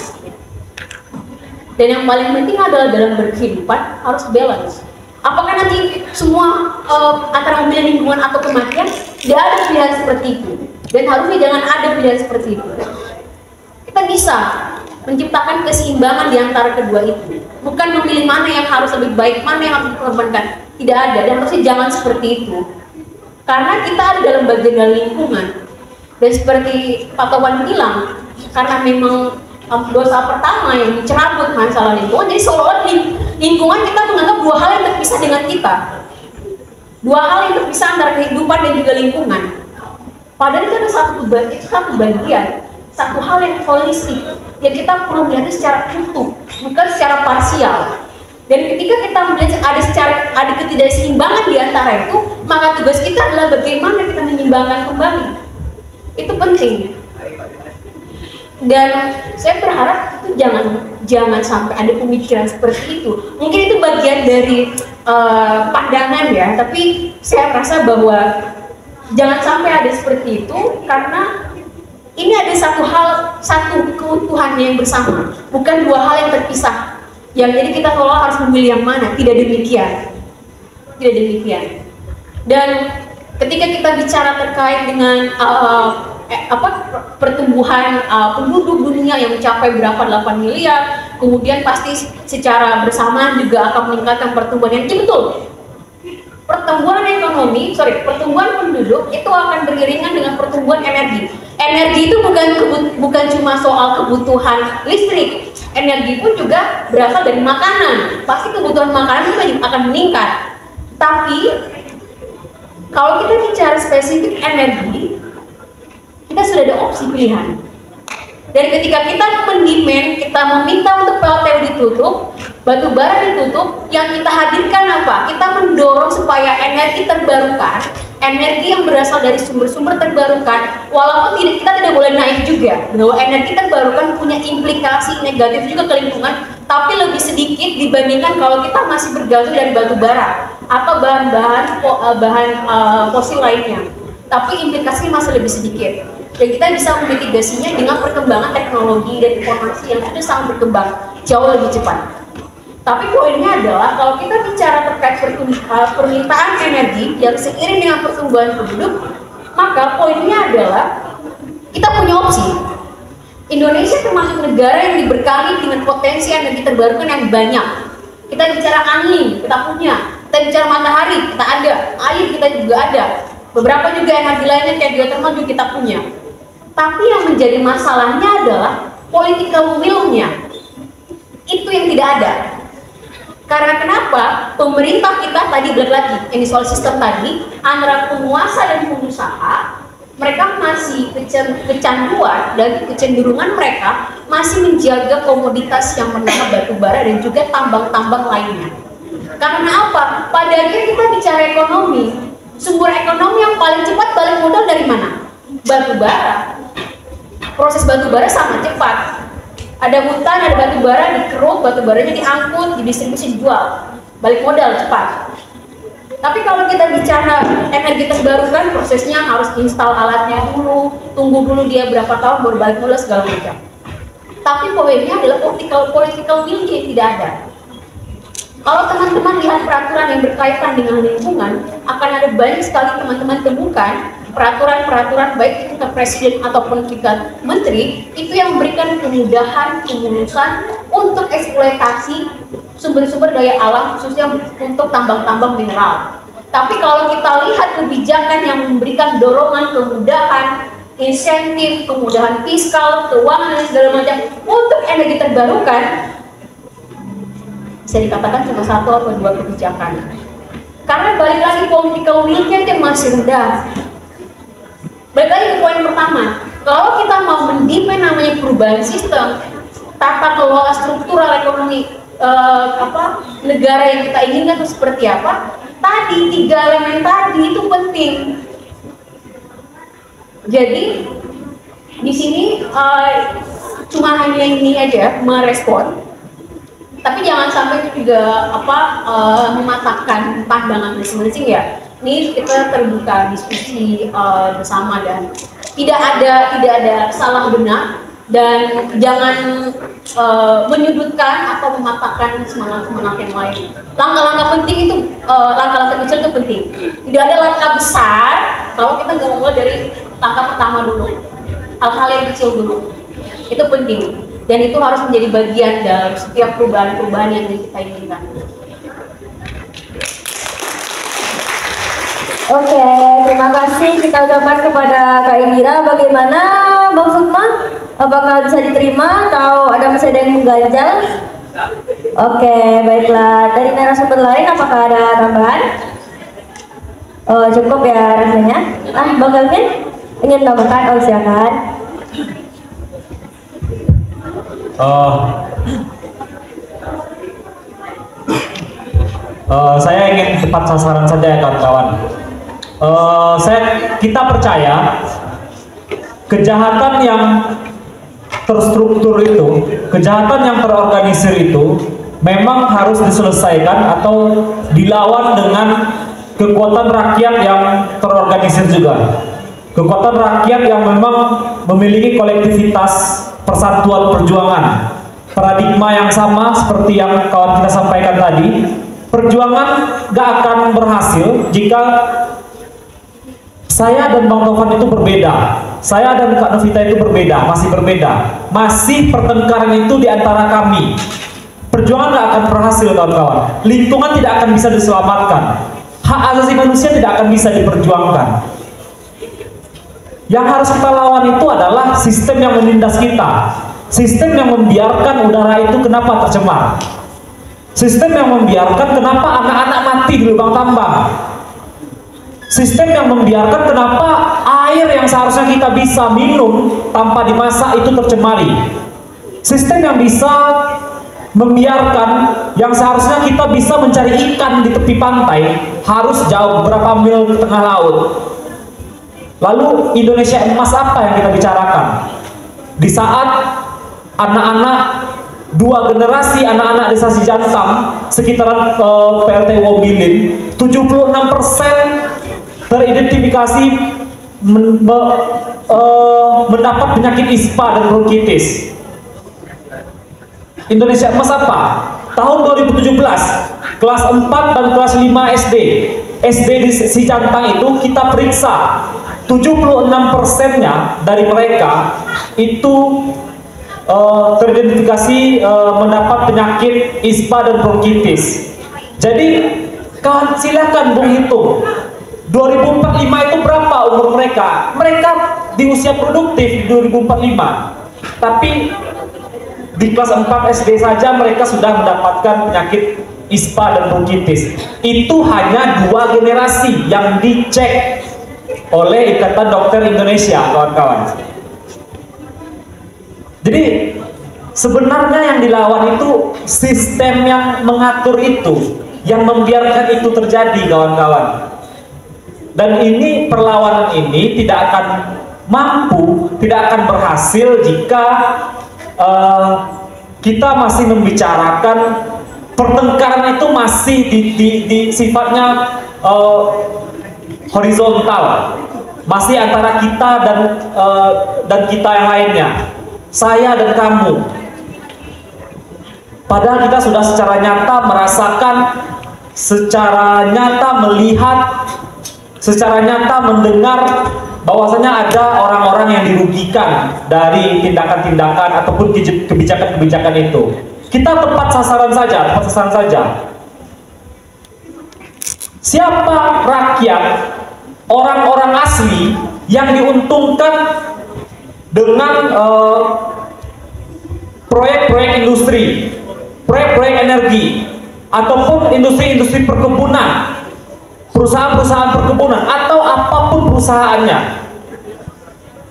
Dan yang paling penting adalah dalam berkehidupan harus balance. Apakah nanti semua antara memilih lingkungan atau kematian? Tidak ada pilihan seperti itu. Dan harusnya jangan ada pilihan seperti itu. Kita bisa menciptakan keseimbangan di antara kedua itu. Bukan memilih mana yang harus lebih baik, mana yang harus dikorbankan. Tidak ada, dan harusnya jangan seperti itu. Karena kita ada dalam bagian dari lingkungan. Dan seperti Pak Towan bilang, karena memang dosa pertama yang dicerabut masalah lingkungan, jadi seolah-olah lingkungan kita menganggap dua hal yang terpisah dengan kita. Dua hal yang terpisah antara kehidupan dan juga lingkungan. Padahal itu ada satu bagian, satu hal yang holistik yang kita perlu melihat secara utuh, bukan secara parsial. Dan ketika kita melihat ada ketidakseimbangan di antara itu, maka tugas kita adalah bagaimana kita menyeimbangkan kembali. Itu penting. Dan saya berharap itu jangan sampai ada pemikiran seperti itu. Mungkin itu bagian dari pandangan ya, tapi saya rasa bahwa jangan sampai ada seperti itu, karena ini ada satu keutuhan yang bersama, bukan dua hal yang terpisah. Yang jadi kita seolah harus memilih yang mana. Tidak demikian. Tidak demikian. Dan ketika kita bicara terkait dengan pertumbuhan penduduk dunia yang mencapai berapa 8 miliar, kemudian pasti secara bersamaan juga akan meningkatkan pertumbuhan yang betul. Pertumbuhan pertumbuhan penduduk itu akan beriringan dengan pertumbuhan energi. Energi itu bukan cuma soal kebutuhan listrik. Energi pun juga berasal dari makanan. Pasti kebutuhan makanan juga akan meningkat. Tapi kalau kita bicara spesifik energi, kita sudah ada opsi pilihan. Dan ketika kita mendemand, kita meminta untuk PLTU ditutup, batu bara ditutup, yang kita hadirkan apa? Kita mendorong supaya energi terbarukan, energi yang berasal dari sumber-sumber terbarukan, walaupun kita tidak boleh naik juga, bahwa energi terbarukan punya implikasi negatif juga ke lingkungan, tapi lebih sedikit dibandingkan kalau kita masih bergantung dari batu bara atau bahan fosil lainnya. Tapi implikasinya masih lebih sedikit. Dan kita bisa memitigasinya dengan perkembangan teknologi dan informasi yang sudah sangat berkembang jauh lebih cepat. Tapi poinnya adalah kalau kita bicara terkait permintaan energi yang seiring dengan pertumbuhan penduduk, maka poinnya adalah kita punya opsi. Indonesia termasuk negara yang diberkahi dengan potensi energi terbarukan yang banyak. Kita bicara angin, kita punya. Kita bicara matahari, kita ada. Air kita juga ada. Beberapa juga energi lainnya kayak geothermal juga kita punya. Tapi yang menjadi masalahnya adalah political will-nya. Itu yang tidak ada. Karena kenapa? Pemerintah kita tadi balik lagi, ini soal sistem tadi, antara penguasa dan pengusaha, mereka masih kecanduan dan kecenderungan mereka masih menjaga komoditas yang bernama batu bara dan juga tambang-tambang lainnya. Karena apa? Pada akhirnya kita bicara ekonomi, sumber ekonomi yang paling cepat balik modal dari mana? Batu bara. Proses batu bara sangat cepat. Ada hutan, ada batu bara, dikeruk, batu baranya diangkut, didistribusi, dijual. Balik modal cepat. Tapi kalau kita bicara energi terbarukan, prosesnya harus install alatnya dulu, tunggu dulu dia berapa tahun baru balik modal segala macam. Tapi poinnya adalah political will yang tidak ada. Kalau teman-teman lihat peraturan yang berkaitan dengan lingkungan, akan ada banyak sekali teman-teman temukan peraturan-peraturan baik itu ke presiden ataupun tingkat menteri itu yang memberikan kemudahan, kemulusan untuk eksploitasi sumber-sumber daya alam khususnya untuk tambang-tambang mineral. Tapi kalau kita lihat kebijakan yang memberikan dorongan, kemudahan, insentif, kemudahan fiskal, keuangan dan segala macam untuk energi terbarukan, bisa dikatakan cuma 1 atau 2 kebijakan. Karena balik lagi political will-nya yang masih rendah. Balik lagi ke poin pertama, kalau kita mau mendemand namanya perubahan sistem, tata kelola struktural ekonomi negara yang kita inginkan itu seperti apa? Tadi 3 elemen tadi itu penting. Jadi di sini cuma hanya ini aja merespon, tapi jangan sampai itu juga mematahkan pandangan masing-masing ya. Ini kita terbuka diskusi bersama dan tidak ada salah benar dan jangan menyudutkan atau mematahkan semangat yang lain. Langkah-langkah penting itu langkah-langkah kecil itu penting. Tidak ada langkah besar kalau kita nggak mulai dari langkah pertama dulu, hal-hal yang kecil dulu. Itu penting dan itu harus menjadi bagian dari setiap perubahan-perubahan yang kita inginkan. Oke, terima kasih kita ucapkan kepada Kak Indira. Bagaimana Bang Sukma? Apakah bisa diterima atau masih ada yang mengganjal? Oke, baiklah. Dari narasumber lain apakah ada tambahan? Oh, cukup ya rasanya. Bang Galvin ingin tambahkan? Oh, silakan. Saya ingin tepat sasaran saja ya kawan-kawan. Kita percaya kejahatan yang terstruktur itu, kejahatan yang terorganisir itu memang harus diselesaikan atau dilawan dengan kekuatan rakyat yang terorganisir juga. Kekuatan rakyat yang memang memiliki kolektivitas persatuan perjuangan. Paradigma yang sama seperti yang kawan kita sampaikan tadi. Perjuangan gak akan berhasil jika saya dan Bang Taufan itu berbeda, saya dan Kak Novita itu berbeda, masih pertengkaran itu di antara kami. Perjuangan gak akan berhasil kawan-kawan. Lingkungan tidak akan bisa diselamatkan, hak asasi manusia tidak akan bisa diperjuangkan. Yang harus kita lawan itu adalah sistem yang menindas kita, sistem yang membiarkan udara itu kenapa tercemar, sistem yang membiarkan kenapa anak-anak mati di lubang tambang, sistem yang membiarkan kenapa air yang seharusnya kita bisa minum tanpa dimasak itu tercemari, sistem yang bisa membiarkan yang seharusnya kita bisa mencari ikan di tepi pantai harus jauh beberapa mil ke tengah laut. Lalu Indonesia emas apa yang kita bicarakan di saat anak-anak, 2 generasi anak-anak desa Sijantang sekitaran PLT Wobilin 76% teridentifikasi mendapat penyakit ISPA dan bronkitis. Indonesia emas apa? Tahun 2017 kelas 4 dan kelas 5 SD di Sijantang itu kita periksa 76%-nya dari mereka itu teridentifikasi mendapat penyakit ISPA dan bronkitis. Jadi kawan silakan Bung hitung 2045 itu berapa umur mereka? Mereka di usia produktif 2045. Tapi di kelas 4 SD saja mereka sudah mendapatkan penyakit ISPA dan bronkitis. Itu hanya 2 generasi yang dicek oleh Ikatan Dokter Indonesia, kawan-kawan. Jadi sebenarnya yang dilawan itu sistem yang mengatur itu, yang membiarkan itu terjadi, kawan-kawan. Dan ini perlawanan ini tidak akan mampu, tidak akan berhasil jika kita masih membicarakan pertengkaran itu masih di sifatnya horizontal, masih antara kita dan kita yang lainnya, saya dan kamu. Padahal kita sudah secara nyata merasakan, secara nyata melihat, secara nyata mendengar bahwasanya ada orang-orang yang dirugikan dari tindakan-tindakan ataupun kebijakan-kebijakan itu. Kita tepat sasaran saja. Siapa rakyat, orang-orang asli yang diuntungkan dengan proyek-proyek industri, proyek-proyek energi, ataupun industri-industri perkebunan, perusahaan-perusahaan perkebunan, atau apapun perusahaannya,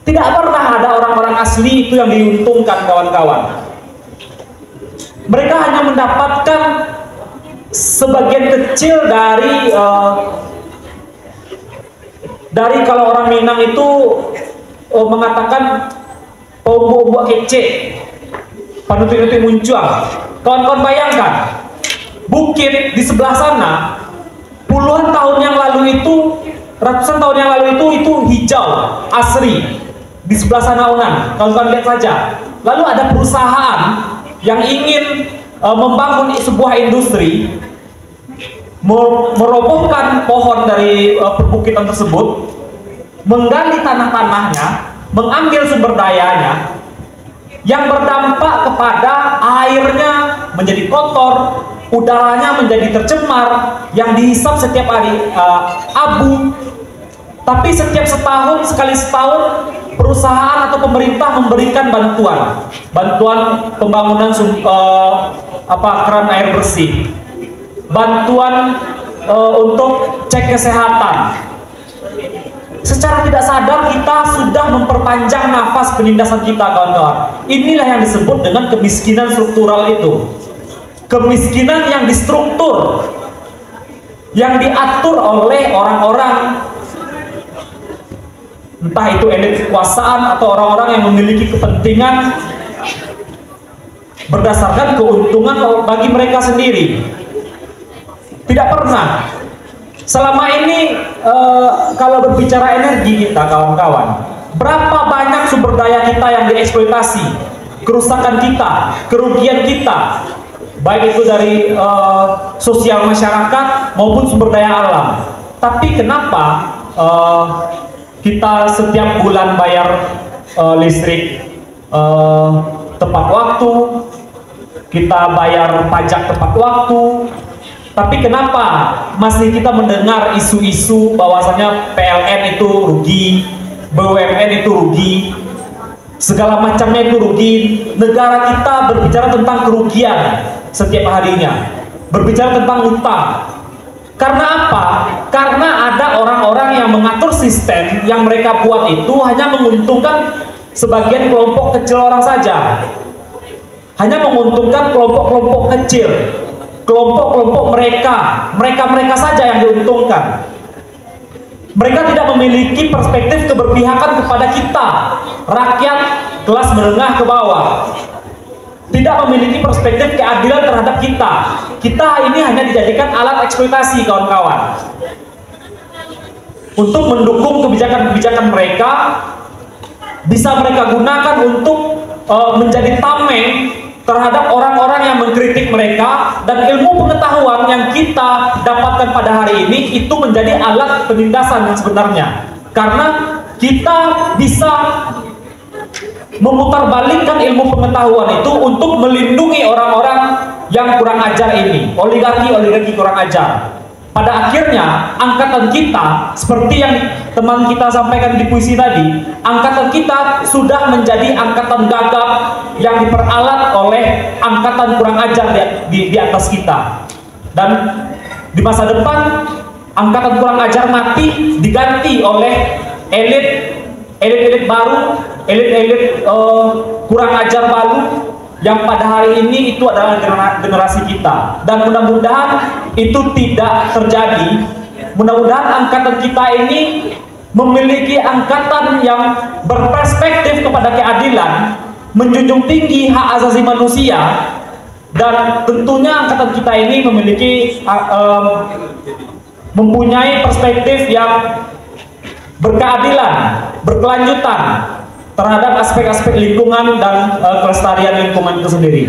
tidak pernah ada orang-orang asli itu yang diuntungkan, kawan-kawan. Mereka hanya mendapatkan sebagian kecil dari kalau orang Minang itu mengatakan pombo-pombo kece, panuti-nuti muncuang. Kawan-kawan bayangkan, bukit di sebelah sana puluhan tahun yang lalu itu, ratusan tahun yang lalu itu hijau, asri. Di sebelah sana Unan, kawan-kawan lihat saja. Lalu ada perusahaan yang ingin membangun sebuah industri, merobohkan pohon dari perbukitan tersebut, menggali tanah-tanahnya, mengambil sumber dayanya, yang berdampak kepada airnya menjadi kotor, udaranya menjadi tercemar, yang dihisap setiap hari abu. Tapi setiap sekali setahun perusahaan atau pemerintah memberikan bantuan pembangunan keran air bersih, bantuan untuk cek kesehatan. Secara tidak sadar kita sudah memperpanjang nafas penindasan kita, kawan-kawan. Inilah yang disebut dengan kemiskinan struktural itu. Kemiskinan yang distruktur, yang diatur oleh orang-orang, entah itu elit kekuasaan atau orang-orang yang memiliki kepentingan berdasarkan keuntungan bagi mereka sendiri. Tidak pernah selama ini kalau berbicara energi kita, kawan-kawan, berapa banyak sumber daya kita yang dieksploitasi, kerusakan kita, kerugian kita, baik itu dari sosial masyarakat maupun sumber daya alam. Tapi kenapa kita setiap bulan bayar listrik tepat waktu, kita bayar pajak tepat waktu, tapi kenapa masih kita mendengar isu-isu bahwasanya PLN itu rugi, BUMN itu rugi, segala macamnya itu rugi? Negara kita berbicara tentang kerugian setiap harinya, berbicara tentang utang. Karena apa? Karena ada orang-orang yang mengatur sistem yang mereka buat itu hanya menguntungkan sebagian kelompok kecil orang saja. Hanya menguntungkan kelompok-kelompok kecil, kelompok-kelompok mereka saja yang diuntungkan. Mereka tidak memiliki perspektif keberpihakan kepada kita, rakyat kelas menengah ke bawah. Tidak memiliki perspektif keadilan terhadap kita. Kita ini hanya dijadikan alat eksploitasi, kawan-kawan, untuk mendukung kebijakan-kebijakan mereka. Bisa mereka gunakan untuk menjadi tameng terhadap orang-orang yang mengkritik mereka, dan ilmu pengetahuan yang kita dapatkan pada hari ini itu menjadi alat penindasan yang sebenarnya. Karena kita bisa memutarbalikkan ilmu pengetahuan itu untuk melindungi orang-orang yang kurang ajar ini, oligarki kurang ajar. Pada akhirnya angkatan kita, seperti yang teman kita sampaikan di puisi tadi, angkatan kita sudah menjadi angkatan gagap yang diperalat oleh angkatan kurang ajar di atas kita. Dan di masa depan angkatan kurang ajar mati diganti oleh elit baru, elit kurang ajar baru, yang pada hari ini itu adalah generasi kita. Dan mudah-mudahan itu tidak terjadi. Mudah-mudahan angkatan kita ini memiliki angkatan yang berperspektif kepada keadilan, menjunjung tinggi hak asasi manusia, dan tentunya angkatan kita ini mempunyai perspektif yang berkeadilan, berkelanjutan terhadap aspek-aspek lingkungan dan kelestarian lingkungan itu sendiri.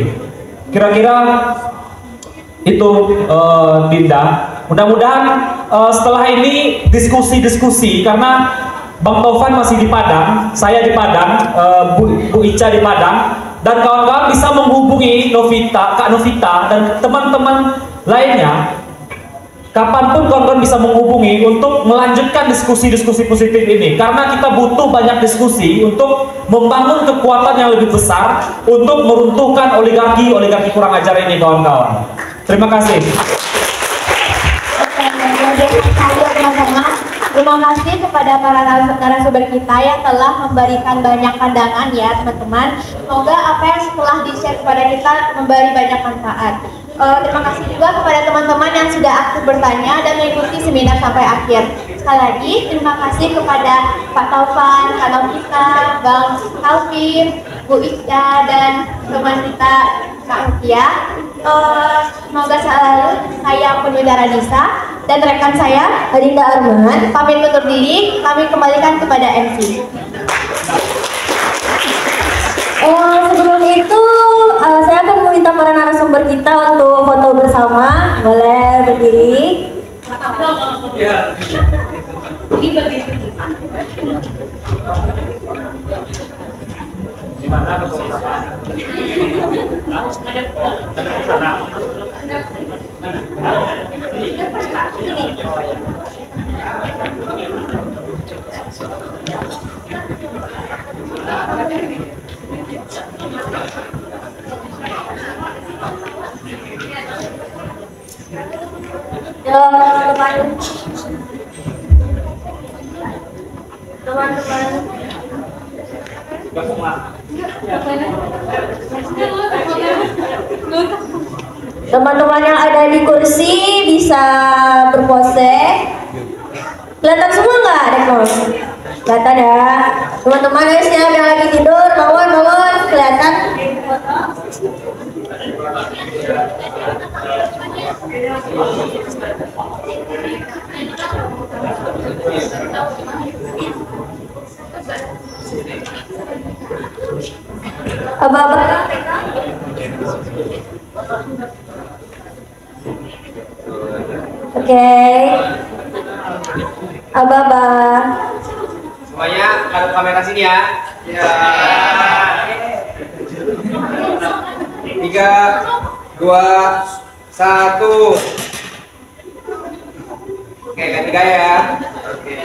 Kira-kira itu, Dinda. Mudah-mudahan setelah ini diskusi-diskusi, karena Bang Taufan masih di Padang, saya di Padang, Bu Ica di Padang, dan kawan-kawan bisa menghubungi Kak Novita dan teman-teman lainnya. Kapanpun kawan-kawan bisa menghubungi untuk melanjutkan diskusi-diskusi positif ini, karena kita butuh banyak diskusi untuk membangun kekuatan yang lebih besar untuk meruntuhkan oligarki kurang ajar ini, kawan-kawan. Terima kasih. Oke, teman-teman. Terima kasih kepada para narasumber kita yang telah memberikan banyak pandangan ya teman-teman. Semoga apa yang telah di-share kepada kita memberi banyak manfaat. Terima kasih juga kepada teman-teman yang sudah aktif bertanya dan mengikuti seminar sampai akhir. Sekali lagi, terima kasih kepada Pak Taufan, Kak Novita, Bang Calvin, Bu Ika, dan teman kita Kak Rukia. Semoga selalu saya Penyudara Nisa dan rekan saya Adinda Arman pamit undur diri. Kami kembalikan kepada MC. Sebelum itu saya akan meminta para narasumber kita untuk foto bersama. Boleh berdiri. Teman-teman yang ada di kursi bisa berpose. Kelihatan semua nggak, Dekos? Kelihatan ya. Teman-teman guys yang lagi tidur, bangun, kelihatan. Abah-abah. Oke. Abah-abah. Semuanya hadap kamera sini ya. Ya. 3, 2, 1. Oke, ganti gaya. Oke.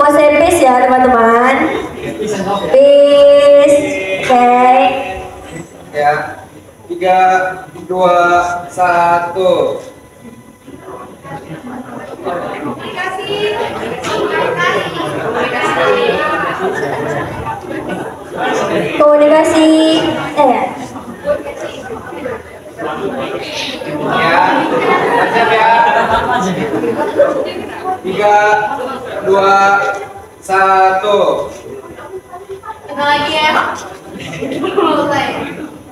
Pose peace ya teman-teman. Peace. Oke. Ya. 3, 2, 1. Komunikasi. Ya. Siap ya. 3, 2, 1. Kita lagi ya. Mulai.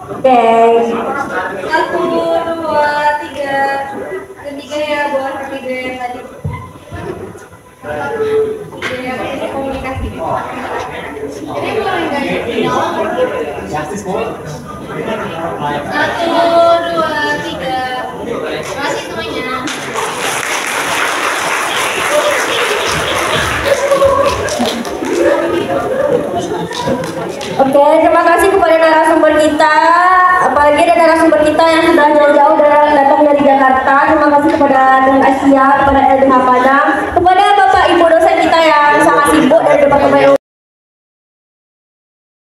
Oke. 1, 2, 3. Ketiga ya buat ketiga yang tadi. Ya, ini komunikasi. Ini mulai dari final. 1, 2, 3. Terima kasih semuanya. Oke, terima kasih kepada narasumber kita. Apalagi ada narasumber kita yang sudah jauh-jauh datang dari Jakarta. Terima kasih kepada Bank Asia, kepada LBH Padang,